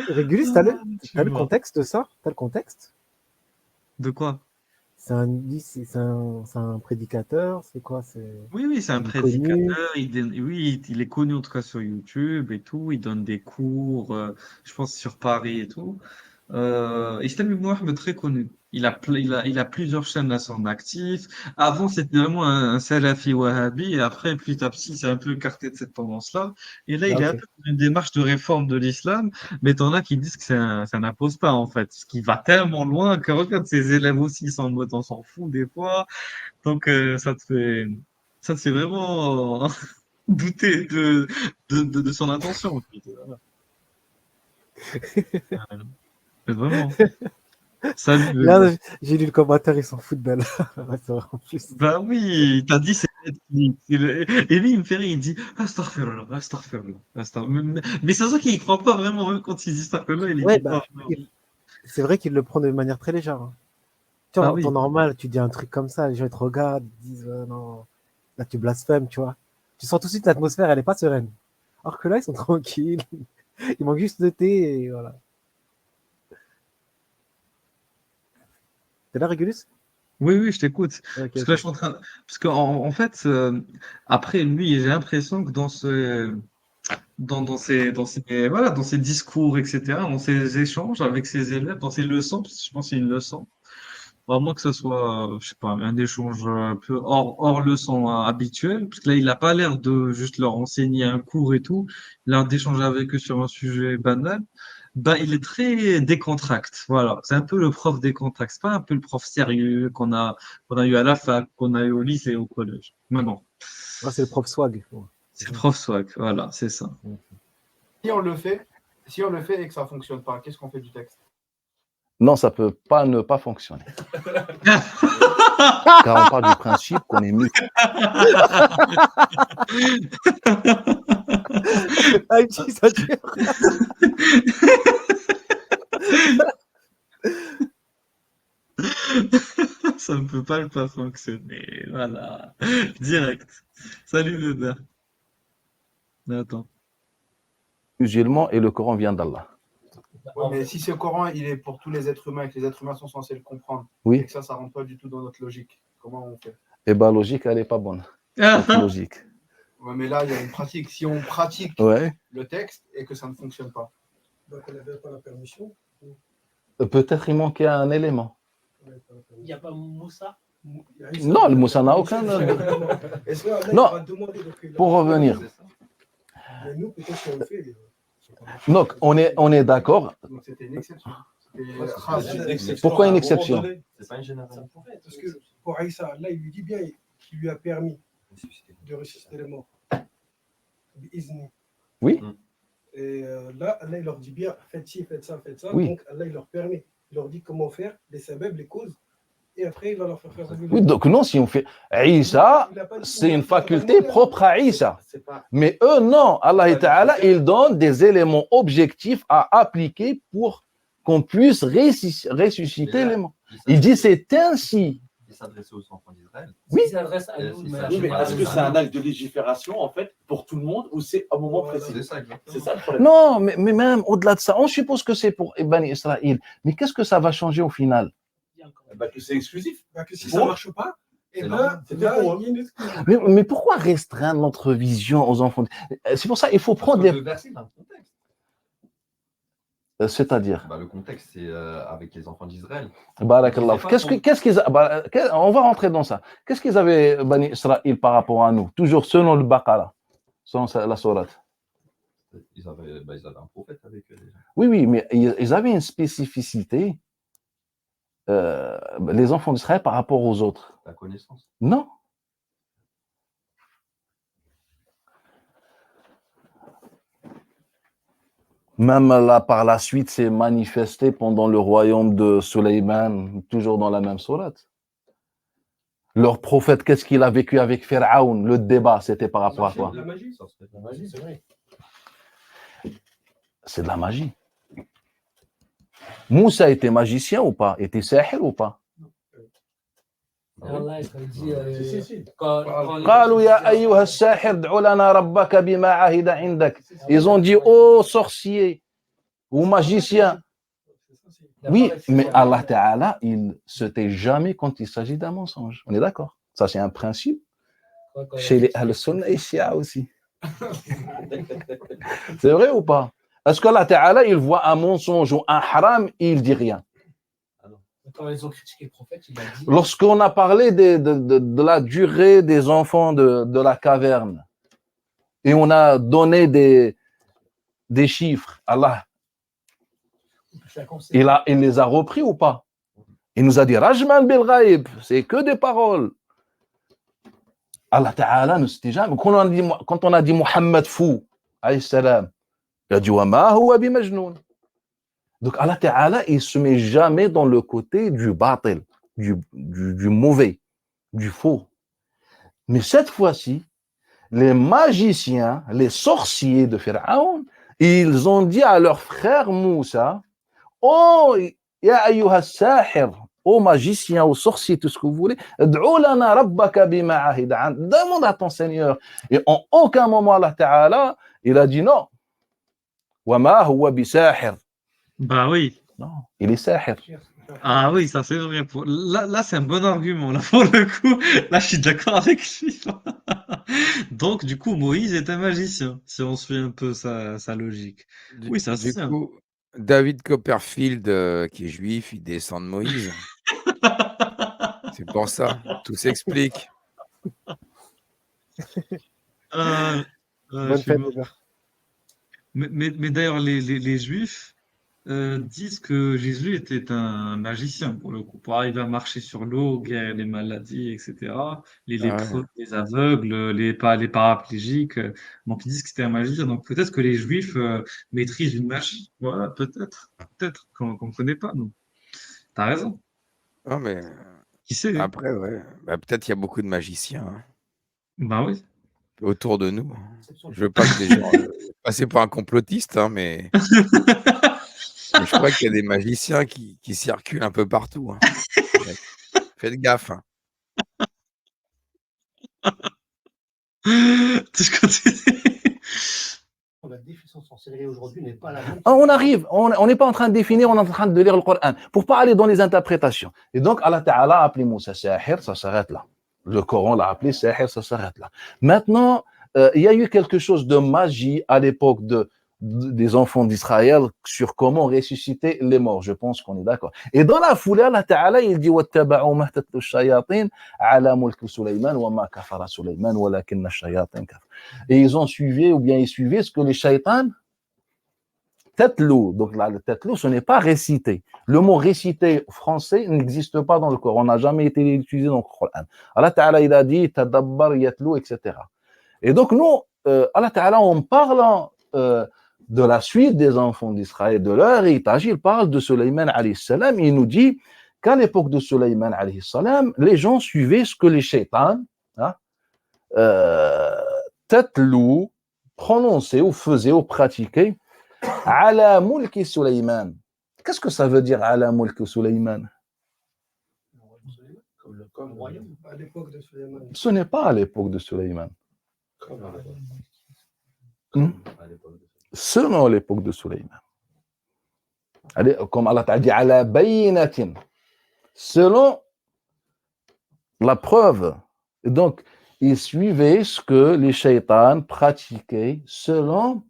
Régulus, t'as le contexte de ça? T'as le contexte? De quoi? C'est un prédicateur, c'est quoi? Oui, c'est un il est connu. prédicateur. Oui, il est connu en tout cas sur YouTube et tout. Il donne des cours, je pense sur Paris et tout. Islam Ibn Wahb très connu. Il a plusieurs chaînes à son actif. Avant, c'était vraiment un salafi wahhabi et après, petit à petit, il s'est un peu écarté de cette tendance-là. Et là, il est un Ok. peu dans une démarche de réforme de l'islam, mais t'en as qui disent que ça n'impose pas en fait, parce qu'il va tellement loin que regarde ses élèves aussi, ils sont en mode on s'en fout des fois. Donc, ça te fait vraiment douter de son intention. Voilà. Vraiment. Salut. Là, j'ai lu le commentaire, ils s'en foutent d'elle. Ouais, c'est vrai, en plus. Bah oui, il t'a dit c'est Netflix. Et lui, il me fait rire, il dit Astaghfirullah, astaghfirullah, astaghfirullah. Mais c'est ça qu'il ne croit pas vraiment, même quand il dit astaghfirullah, il Ouais, dit pas. c'est vrai qu'il le prend de manière très légère. Hein. Tu vois, Ah en oui. temps normal, tu dis un truc comme ça, les gens ils te regardent, ils disent non, là tu blasphèmes, tu vois. Tu sens tout de suite l'atmosphère, elle est pas sereine. Alors que là, ils sont tranquilles. Il manque juste de thé et voilà. T'es là, Régulus? Oui, je t'écoute. Ok, Parce que là, ok. je suis en train. Parce qu'en fait, après, lui, j'ai l'impression que dans ses discours, etc., dans ses échanges avec ses élèves, dans ses leçons, parce que je pense que c'est une leçon, vraiment que ce soit, je sais pas, un échange un peu hors leçon habituelle, parce que là, il n'a pas l'air de juste leur enseigner un cours et tout, il a l'air d'échanger avec eux sur un sujet banal. Ben, il est très décontracte. Voilà. C'est un peu le prof décontracte. C'est pas un peu le prof sérieux qu'on a eu à la fac, qu'on a eu au lycée, au collège. Mais non. Ouais, c'est le prof swag. Ouais. C'est le prof swag. Voilà, c'est ça. Si on le fait et que ça ne fonctionne pas, qu'est-ce qu'on fait du texte? Non, ça peut pas ne pas fonctionner. Car on part du principe qu'on est mieux. Ah, il dit ça dure. Ça ne peut pas fonctionner. Voilà. Direct. Salut, Bébert. Attends. Musulman et le Coran vient d'Allah. Ouais, mais si ce Coran, il est pour tous les êtres humains et que les êtres humains sont censés le comprendre, Oui. et que ça rentre pas du tout dans notre logique, comment on fait? Eh ben, logique, elle n'est pas bonne. Ah, Cette logique. Ouais, mais là, il y a une pratique. Si on pratique Ouais. le texte et que ça ne fonctionne pas. Donc, on n'avait pas la permission. Peut-être il manquait un élément. Il n'y a pas Moussa. Non, le Moussa n'a aucun. Est-ce que Allah, Non. il va demander donc, Pour revenir. Mais nous, peut-être qu'on le fait. Donc, on est d'accord. Donc, c'était une exception. Pourquoi une exception? C'est pas une généralité. Parce que pour Aïssa, Allah, il lui dit bien qu'il lui a permis de ressusciter les morts. Bi'izni. Oui. Et là, Allah, il leur dit bien, faites ci, faites ça, faites ça. Oui. Donc, Allah, il leur permet. Il leur dit comment faire, les sabab, les causes. Et après, il va leur faire revenir. Oui, donc non, si on fait Isa, c'est une faculté propre à Isa. Mais eux, non. Allah Ta'ala, il donne des éléments objectifs à appliquer pour qu'on puisse ressusciter les morts. Il dit c'est ainsi. Il s'adressait aux enfants d'Israël. Oui. Il s'adresse à nous. Oui, mais est-ce que c'est un acte de légifération, en fait, pour tout le monde, ou c'est un moment précis? C'est ça, exactement. C'est ça le problème. Non, mais même au-delà de ça, on suppose que c'est pour Bani Israël. Mais qu'est-ce que ça va changer au final? Bah, que c'est exclusif. Bah, que si Pour ça eux. ne marche pas, et C'est ben, normal. C'était là, pour il y a une excuse. Mais pourquoi restreindre notre vision aux enfants? C'est pour ça qu'il faut prendre Parce que des. le verset, il a un contexte. C'est-à-dire. Bah, le contexte, c'est avec les enfants d'Israël. Barakallah. Qu'est-ce qu'ils on va rentrer dans ça. Qu'est-ce qu'ils avaient, Bani Israël, par rapport à nous? Toujours selon le Baqara, selon la sourate. Ils avaient un prophète avec eux déjà. Oui, mais ils avaient une spécificité, les enfants d'Israël, par rapport aux autres. La connaissance. Non. Même là, par la suite, c'est manifesté pendant le royaume de Sulayman, toujours dans la même sourate. Leur prophète, qu'est-ce qu'il a vécu avec Pharaon? Le débat, c'était par rapport à quoi? La magie. La magie, c'est vrai. C'est de la magie. Moussa était magicien ou pas? Était sahir ou pas? Allah, il dit. Si. قالوا يا أيها الساحر ادع لنا ربك بما عهد عندك. Ils ont dit, oh sorcier ou magicien. Oui, mais Allah Ta'ala, il se tait jamais quand il s'agit d'un mensonge. On est d'accord? Ça, c'est un principe chez les Ahl-Sunnah et Shia aussi. C'est vrai ou pas? Est-ce que Allah Ta'ala, il voit un mensonge ou un haram, il dit rien? Quand ils ont critiqué le prophète, il a dit. Lorsqu'on a parlé de la durée des enfants de la caverne, et on a donné des chiffres, Allah, il les a repris ou pas? Il nous a dit, Rajman bil ghaib, c'est que des paroles. Allah Ta'ala ne s'était jamais. Quand on a dit Muhammad fou, alayhi salam, il a dit, wa ma huwa bi majnoun. Donc Allah Ta'ala, il ne se met jamais dans le côté du batil, du mauvais, du faux. Mais cette fois-ci, les magiciens, les sorciers de Pharaon, ils ont dit à leur frère Moussa, oh, ya ayyuha sahir, ô magicien, ô sorcier, tout ce que vous voulez, ad'u lana rabbaka bima ahida an. Demande à ton Seigneur. Et en aucun moment Allah Ta'ala, il a dit non. Wa ma huwa bisahir. bah oui. Non, il est sahir. Ah oui, ça c'est vrai. Là c'est un bon argument. Là, pour le coup, là, je suis d'accord avec lui. Donc, du coup, Moïse est un magicien, si on suit un peu sa logique. Oui, ça Du c'est un. coup, David Copperfield, qui est juif, il descend de Moïse. C'est pour ça, tout s'explique. Je Bonne suis fête, mort. les gars. Mais d'ailleurs, les Juifs disent que Jésus était un magicien, pour le coup, pour arriver à marcher sur l'eau, guérir les maladies, etc. Les Ah ouais. lépreux, les aveugles, les paraplégiques. Donc, ils disent que c'était un magicien. Donc, peut-être que les Juifs maîtrisent une magie. Voilà, peut-être. Peut-être qu'on ne connaît pas, nous. T'as raison. Non, mais Qui sait? après, ouais. Bah, peut-être il y a beaucoup de magiciens, hein, Bah oui. autour de nous. Je veux pas que les gens passer pour un complotiste, hein, mais je crois qu'il y a des magiciens qui circulent un peu partout, hein. Faites gaffe, hein. Tu continues. la définition de sorcellerie aujourd'hui n'est pas la même. On arrive, on n'est pas en train de définir, on est en train de lire le Coran. Pour pas aller dans les interprétations. Et donc, Allah Ta'ala a appelé Moussa Sahir, ça s'arrête là. Le Coran l'a appelé Sahir, ça s'arrête là. Maintenant, il y a eu quelque chose de magie à l'époque des enfants d'Israël sur comment ressusciter les morts. Je pense qu'on est d'accord. Et dans la foulée, Allah Ta'ala, il dit وَاتَّبَعُوا مَا تَتْلُو الشَّيَاطِينُ عَلَى مُلْكِ سُلَيْمَانَ وَمَا كَفَرَ سُلَيْمَانُ وَلَكِنَّ الشَّيَاطِينَ كَفَرُوا. Et ils ont suivi, ou bien ils suivaient ce que les shaytans Tetlu, donc là, le tetlu, ce n'est pas récité. Le mot récité français n'existe pas dans le Coran, on n'a jamais été utilisé dans le Coran. Allah Ta'ala, il a dit tadabbar, yatlu, etc. Et donc, nous, Allah Ta'ala, en parlant de la suite des enfants d'Israël, de leur héritage, il parle de Sulayman alayhi salam, il nous dit qu'à l'époque de Sulayman alayhi salam, les gens suivaient ce que les shaitans, tetlu, prononçaient ou faisaient ou pratiquaient. Ala mulki Sulayman. Qu'est-ce que ça veut dire Ala mulki Sulayman? Comme le royaume. À l'époque de Sulayman. Ce n'est pas à l'époque de Sulayman. Selon l'époque de Sulayman. Comme Allah t'a dit Ala bayinatin. Selon la preuve. Et donc, ils suivaient ce que les shaitans pratiquaient selon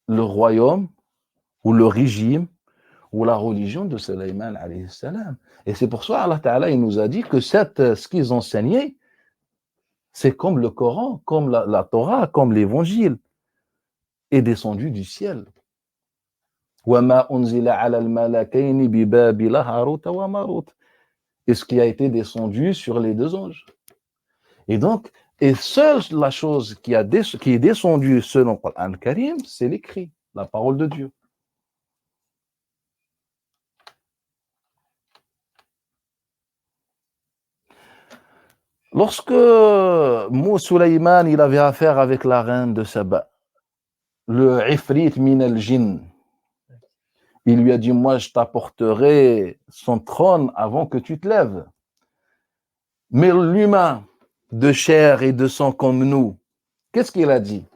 le royaume ou le régime ou la religion de Sulayman alayhi salam. Et c'est pour ça Allah Ta'ala il nous a dit que ce qu'ils enseignaient, c'est comme le Coran, comme la Torah, comme l'évangile, est descendu du ciel. وَمَا أُنزِلَ عَلَى الْمَلَكَيْنِ بِبَابِلَ هَارُوتَ وَمَارُوتَ. Et ce qui a été descendu sur les deux anges. Et donc, et seule la chose qui est descendue selon le Coran Karim, c'est l'écrit, la parole de Dieu. Lorsque Sulayman il avait affaire avec la reine de Saba, le Ifrit min al-Jinn, il lui a dit, moi je t'apporterai son trône avant que tu te lèves. Mais l'humain de chair et de sang comme nous, qu'est-ce qu'il a dit?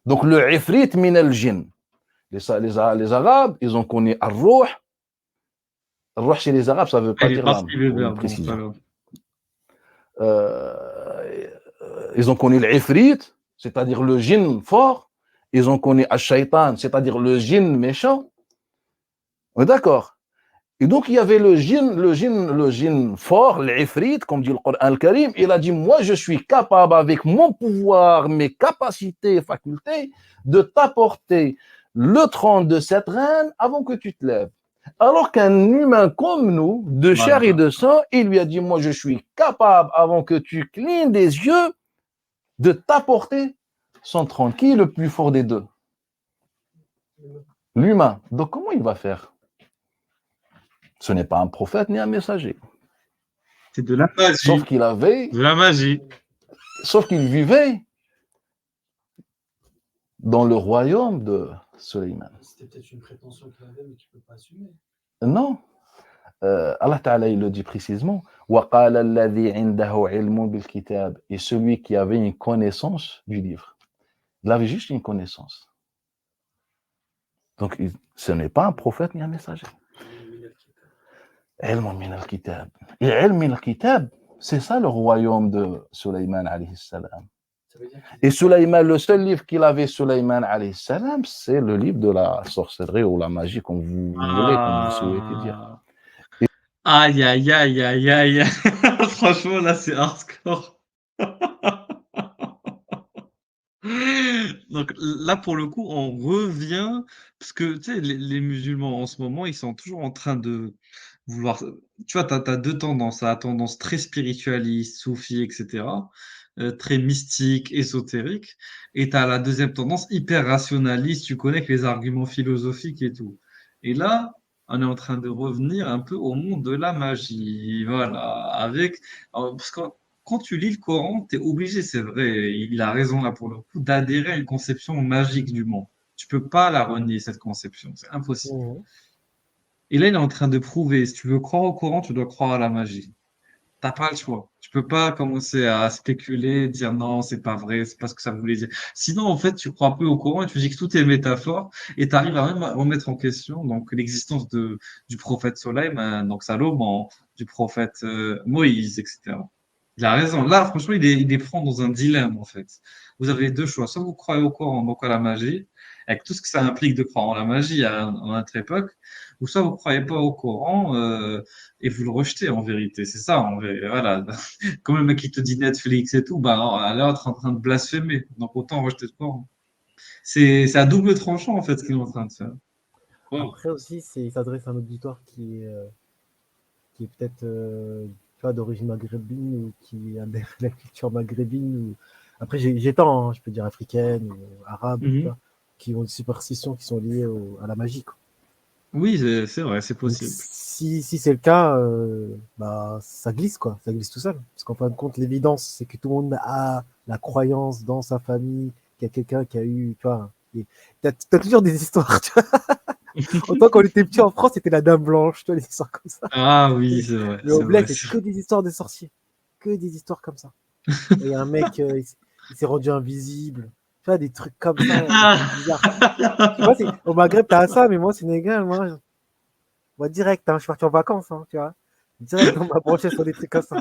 Donc le Ifrit min al-Jinn. Les Arabes, ils ont connu Ar-Ruh. Ar-Ruh chez les Arabes, ça ne veut pas dire l'âme. Ils ont connu l'Ifrit, c'est-à-dire le djinn fort. Ils ont connu Ash-Shaytan, c'est-à-dire le djinn méchant. On est d'accord? Et donc, il y avait le djinn fort, l'Ifrit, comme dit le Coran al-Karim. Il a dit, moi, je suis capable, avec mon pouvoir, mes capacités, facultés, de t'apporter le trône de cette reine avant que tu te lèves. Alors qu'un humain comme nous, de chair et de sang, il lui a dit, moi, je suis capable, avant que tu clignes des yeux, de t'apporter son trône. Qui est le plus fort des deux? L'humain. Donc, comment il va faire? Ce n'est pas un prophète ni un messager. C'est de la magie. Sauf qu'il avait... De la magie. Sauf qu'il vivait dans le royaume de Sulayman. C'était peut-être une prétention qu'il avait, mais qu'il ne peut pas assumer. Non. Allah Ta'ala, il le dit précisément. وَقَالَ الَّذِي عِنْدَهُ عِلْمٌ بِالْكِتَابِ. Et celui qui avait une connaissance du livre. Il avait juste une connaissance. Donc, ce n'est pas un prophète ni un messager. Ilm min al-kitab. Et ilm min al-kitab, c'est ça le royaume de Sulayman alayhi salam. Et Sulayman, le seul livre qu'il avait, Sulayman alayhi salam, c'est le livre de la sorcellerie ou la magie, comme vous voulez, comme vous souhaitez dire. Aïe, aïe, aïe, aïe, aïe. Franchement, là, c'est hardcore. Donc là, pour le coup, on revient, parce que tu sais, les musulmans en ce moment, ils sont toujours en train de vouloir. Tu vois, tu as deux tendances. La tendance très spiritualiste, soufie, etc., très mystique, ésotérique. Et tu as la deuxième tendance hyper rationaliste, tu connais, avec les arguments philosophiques et tout. Et là, on est en train de revenir un peu au monde de la magie. Voilà. Parce que quand tu lis le Coran, tu es obligé, c'est vrai, il a raison là pour le coup, d'adhérer à une conception magique du monde. Tu peux pas la renier, cette conception, c'est impossible. Et là, il est en train de prouver, si tu veux croire au Coran, tu dois croire à la magie. T'as pas le choix. Tu peux pas commencer à spéculer, dire non, c'est pas vrai, c'est pas ce que ça voulait dire. Sinon, en fait, tu crois peu au Coran et tu dis que tout est métaphore et tu arrives à même à remettre en question donc l'existence du prophète Soleil, donc Salomon, du prophète Moïse, etc. Il a raison. Là, franchement, il est prend dans un dilemme, en fait. Vous avez deux choix. Soit vous croyez au Coran, donc à la magie, avec tout ce que ça implique de croire en la magie à notre époque, ou soit vous croyez pas au Coran, et vous le rejetez en vérité. C'est ça, voilà. Comme le mec qui te dit Netflix et tout, bah, elle est en train de blasphémer. Donc autant rejeter le Coran. C'est à double tranchant, en fait, ce qu'il est en train de faire. Wow. Après aussi, il s'adresse à un auditoire qui est peut-être tu vois, d'origine maghrébine ou qui a la culture maghrébine. Ou... Après, j'étends, hein, je peux dire africaine ou arabe, tu vois, qui ont des superstitions qui sont liées à la magie, quoi. Oui, c'est vrai, c'est possible. Donc, si c'est le cas, bah, ça glisse, quoi. Ça glisse tout seul. Parce qu'en fin de compte, l'évidence, c'est que tout le monde a la croyance dans sa famille qu'il y a quelqu'un qui a eu, tu vois. T'as toujours des histoires, tu vois. Autant quand on était petit en France, c'était la Dame Blanche, tu vois, des histoires comme ça. Ah oui, c'est vrai. Mais au Bled, c'est que des histoires de sorciers. Que des histoires comme ça. Il y a un mec, il s'est rendu invisible. Tu vois, des trucs comme ça, bizarres. Tu vois, au Maghreb, t'as ça, mais moi, au Sénégal, moi, direct, hein, je suis parti en vacances, hein, tu vois. Direct, on m'a branché sur des trucs comme ça.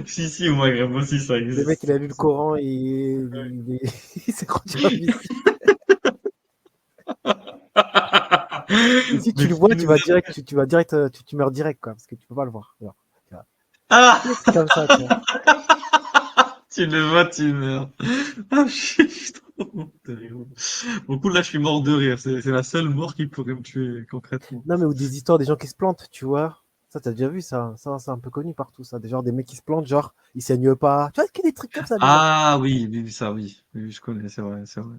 Si, au Maghreb aussi, ça existe. Le mec, il a lu le Coran et il s'est rendu invisible. Et si tu le vois, tu vas direct, tu meurs direct, quoi, parce que tu peux pas le voir. Alors, tu vois. Ah c'est comme ça, tu vois. Tu le vois, tu meurs. Ah, je suis trop terrible. Beaucoup là, je suis mort de rire. C'est la seule mort qui pourrait me tuer concrètement. Non, mais ou des histoires des gens qui se plantent, tu vois. Ça, t'as déjà vu ça. Ça, c'est un peu connu partout, ça. Des gens, des mecs qui se plantent, genre, ils saignent pas. Tu vois, qu'il y a des trucs comme ça, bizarres. Ah oui, oui. Oui, je connais, c'est vrai, c'est vrai.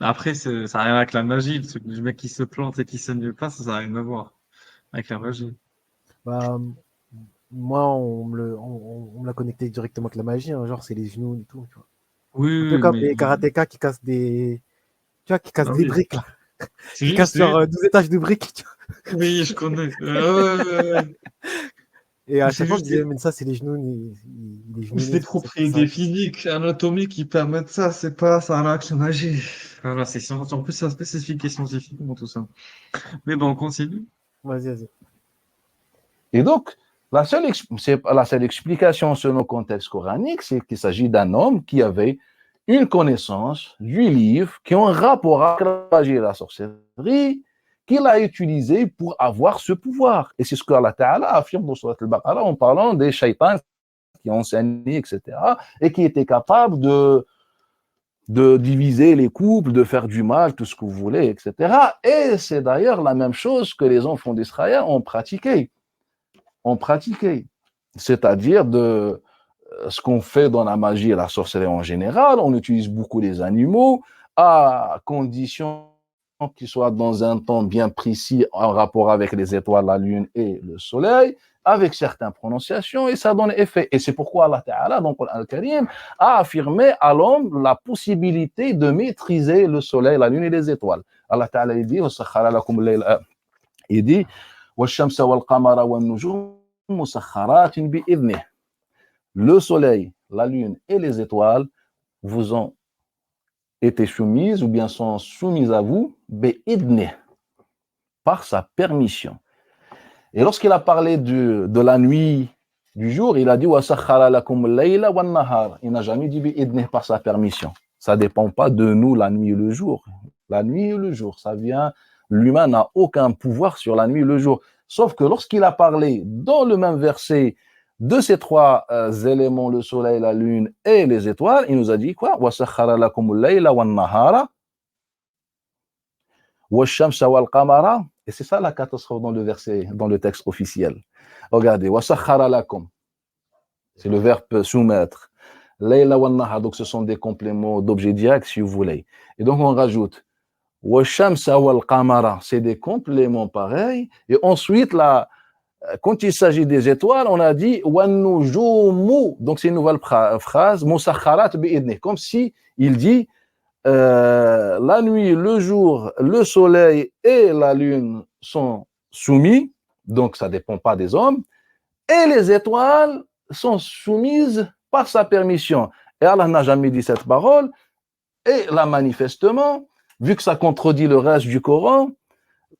Après, ça n'a rien avec la magie. Le mec qui se plante et qui saigne pas, ça n'a rien à voir avec la magie. Bah, moi, on me l'a connecté directement avec la magie, hein, genre, c'est les genoux et tout, tu vois. Un peu Oui, comme mais les karatékas qui cassent des. Tu vois, qui cassent ah des oui. briques, là. C'est Qui juste, cassent genre 12 étages de briques, tu vois. Oui, je connais. Ouais. Et à C'est chaque fois, on me juste disait, mais ça, c'est les genoux, les genoux. c'est des propriétés physiques, anatomiques qui permettent ça, c'est pas ça a la magie. Voilà, c'est science. En plus, c'est spécifique et scientifiquement tout ça. Mais bon, on continue. Vas-y. Et donc, la seule explication selon le contexte coranique, c'est qu'il s'agit d'un homme qui avait une connaissance du livre qui ont un rapport avec la magie et la sorcellerie, qu'il a utilisé pour avoir ce pouvoir. Et c'est ce que Allah Ta'ala affirme dans Surat Al-Baqarah en parlant des shaitans qui ont enseigné, etc., et qui étaient capables de diviser les couples, de faire du mal, tout ce que vous voulez, etc. Et c'est d'ailleurs la même chose que les enfants d'Israël ont pratiqué. C'est-à-dire de ce qu'on fait dans la magie et la sorcellerie en général. On utilise beaucoup les animaux à condition qu'ils soient dans un temps bien précis en rapport avec les étoiles, la lune et le soleil, avec certaines prononciations, et ça donne effet. Et c'est pourquoi Allah Ta'ala, dans le Coran Al-Karim, a affirmé à l'homme la possibilité de maîtriser le soleil, la lune et les étoiles. Allah Ta'ala il dit, وَالشَّمْسَ وَالْقَمَرَ وَالنُّجُومُ مُسَخَّرَاتٍ بِإِذْنِهِ. Le soleil, la lune et les étoiles vous ont été soumises ou bien sont soumises à vous بِإِذْنِهِ, par sa permission. Et lorsqu'il a parlé de la nuit, du jour, il a dit وَسَخَّرَ لَكُمُ اللَّيْلَ وَالنَّهَارَ. Il n'a jamais dit بِإِذْنِهِ, par sa permission. Ça ne dépend pas de nous, la nuit et le jour. La nuit et le jour, ça vient. L'humain n'a aucun pouvoir sur la nuit et le jour. Sauf que lorsqu'il a parlé dans le même verset de ces trois éléments, le soleil, la lune et les étoiles, il nous a dit quoi? وَسَخَّرَ لَكُمُ اللَّيْلَ وَالنَّهَارَ وَالشَّمْسَ وَالْقَمَرَ. Et c'est ça la catastrophe dans le verset, dans le texte officiel. Regardez, وَسَخَّرَ لَكُمْ, c'est le verbe soumettre. Layla wa nahar, donc ce sont des compléments d'objets directs si vous voulez. Et donc on rajoute Washamsa wal qamara, c'est des compléments pareils. Et ensuite, quand il s'agit des étoiles, on a dit wan nujumu, donc c'est une nouvelle phrase, musakharat bi'idni, comme si il dit la nuit, le jour, le soleil et la lune sont soumis Donc, ça ne dépend pas des hommes. Et les étoiles sont soumises par sa permission. Et Allah n'a jamais dit cette parole. Et là, manifestement, vu que ça contredit le reste du Coran,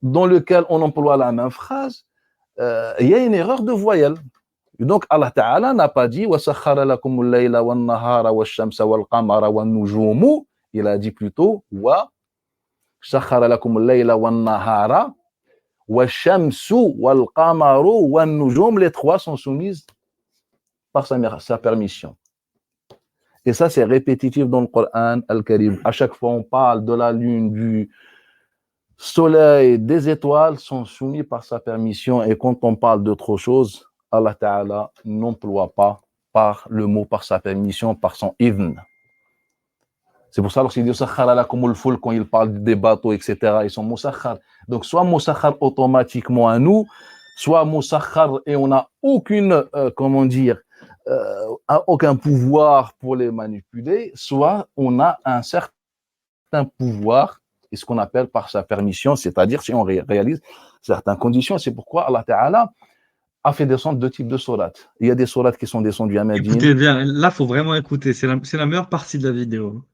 dans lequel on emploie la même phrase, il y a une erreur de voyelle. Et donc, Allah Ta'ala n'a pas dit وَسَخَّرَ لَكُمُ اللَّيْلَ وَالنَّهَارَ وَالشَّمْسَ وَالْقَمَرَ وَالنُّجُومُ. Il a dit plutôt وَسَخَّرَ لَكُمُ اللَّيْلَ وَالنَّهَارَ وَالشَّمْسُ وَالْقَمَرُ وَالنُّجُومُ. Les trois sont soumises par sa permission. Et ça, c'est répétitif dans le Coran Al-Karim. À chaque fois, on parle de la lune, du soleil, des étoiles sont soumis par sa permission. Et quand on parle d'autre chose, Allah Ta'ala n'emploie pas par le mot, par sa permission, par son idn. C'est pour ça lorsqu'il dit Sakhara lakumul fulk, quand il parle des bateaux, etc., ils sont musakhar. Donc, soit musakhar automatiquement à nous, soit musakhar et on n'a aucune, aucun pouvoir pour les manipuler, soit on a un certain pouvoir, et ce qu'on appelle par sa permission, c'est-à-dire si on réalise certaines conditions. C'est pourquoi Allah Ta'ala a fait descendre deux types de sourates. Il y a des sourates qui sont descendues à Médine. Écoutez bien, là, il faut vraiment écouter. C'est la meilleure partie de la vidéo.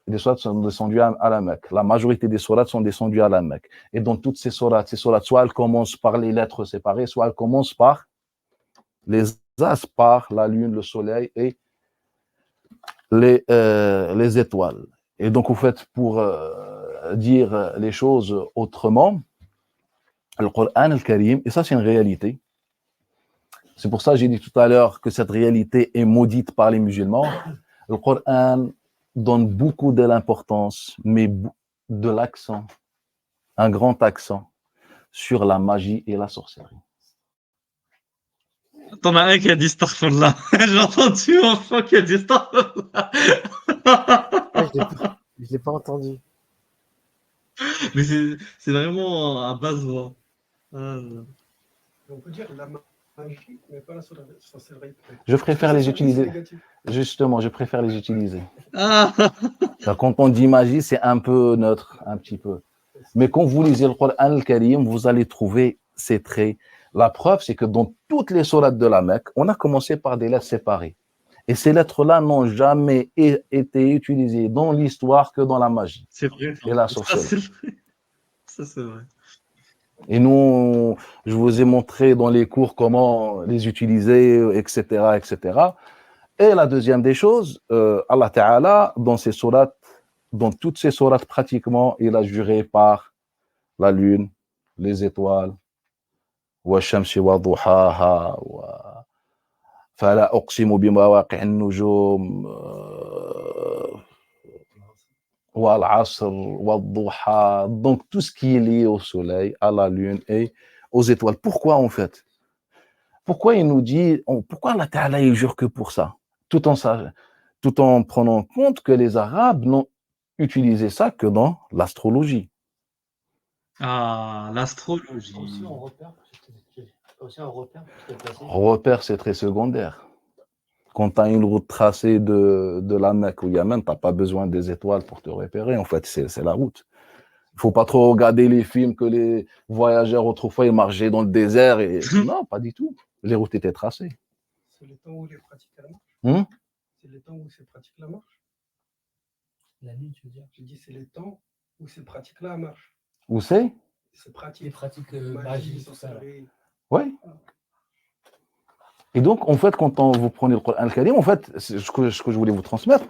Des sourates sont descendues à la Mecque. La majorité des sourates sont descendues à la Mecque. Et dans toutes ces sourates, soit elles commencent par les lettres séparées, soit elles commencent par les astres, par la lune, le soleil et les étoiles. Et donc, au fait, pour dire les choses autrement, le Coran Al-Karim, et ça c'est une réalité, c'est pour ça que j'ai dit tout à l'heure que cette réalité est maudite par les musulmans. Le Coran donne beaucoup de l'importance, mais de l'accent, un grand accent sur la magie et la sorcellerie. T'en as un qui a dit Astaghfirullah. J'ai entendu un enfant qui a dit Astaghfirullah. Je l'ai pas entendu. Mais c'est vraiment à basse voix. On peut dire la magie, mais pas la sorcellerie. Je préfère les utiliser. Justement, je préfère les utiliser. Ah. Quand on dit magie, c'est un peu neutre, un petit peu. Mais quand vous lisez le Coran Al-Karim, vous allez trouver ces traits. La preuve, c'est que dans toutes les sourates de la Mecque, on a commencé par des lettres séparées. Et ces lettres-là n'ont jamais été utilisées dans l'histoire que dans la magie. C'est vrai. Et la sorcellerie. Ça, c'est vrai. Et nous, je vous ai montré dans les cours comment les utiliser, etc., etc. Et la deuxième des choses, Allah Ta'ala, dans ses sourates, dans toutes ses sourates pratiquement, il a juré par la lune, les étoiles, والشمس وضحاها فلا أقسم بمواقع النجوم والعصر والضحى. Donc tout ce qui est lié au soleil, à la lune et aux étoiles. Pourquoi en fait? Pourquoi il nous dit, pourquoi Allah Ta'ala il jure que pour ça, tout en prenant compte que les Arabes n'ont utilisé ça que dans l'astrologie. Ah, l'astrologie. Repère, c'est très secondaire. Quand tu as une route tracée de la Mecque au Yémen, tu n'as pas besoin des étoiles pour te repérer. En fait, c'est la route. Il ne faut pas trop regarder les films que les voyageurs autrefois ils marchaient dans le désert. Non, pas du tout. Les routes étaient tracées. C'est le temps où les pratiques la marche. C'est le temps où c'est pratique la marche. La nuit, tu veux dire? Je dis c'est le temps où ces pratiques-là marchent. Où c'est? C'est pratique. Les pratiques magie, sorcellerie. Oui. Et donc, en fait, quand vous prenez le Coran Al-Karim, en fait, ce que je voulais vous transmettre,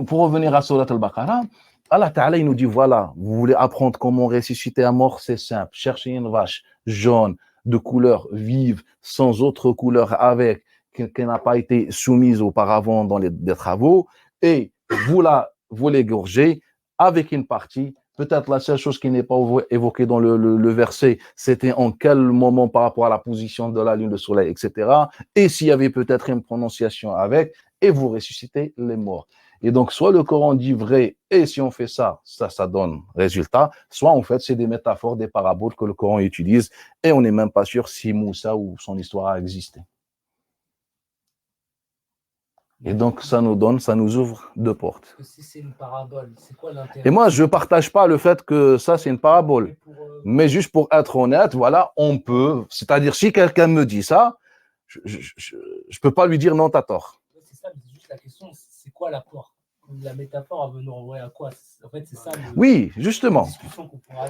pour revenir à Surat Al-Baqarah, Allah Ta'ala, il nous dit, voilà, vous voulez apprendre comment ressusciter un mort, c'est simple. Cherchez une vache jaune, de couleur vive, sans autre couleur, qui n'a pas été soumise auparavant dans des travaux, et vous l'égorgez avec une partie. Peut-être la seule chose qui n'est pas évoquée dans le verset, c'était en quel moment par rapport à la position de la lune, le soleil, etc. Et s'il y avait peut-être une prononciation avec, et vous ressuscitez les morts. Et donc, soit le Coran dit vrai, et si on fait ça, ça donne résultat, soit en fait, c'est des métaphores, des paraboles que le Coran utilise, et on n'est même pas sûr si Moussa ou son histoire a existé. Et donc, ça nous ouvre deux portes. Parce que si c'est une parabole, c'est quoi l'intérêt? Et moi, je ne partage pas le fait que ça, c'est une parabole. Mais juste pour être honnête, voilà, on peut. C'est-à-dire, si quelqu'un me dit ça, je ne peux pas lui dire non, t'as tort. C'est ça, mais c'est juste la question, c'est quoi l'apport? La métaphore, elle veut nous renvoyer à quoi? En fait, c'est ça. Oui, justement. La discussion qu'on pourra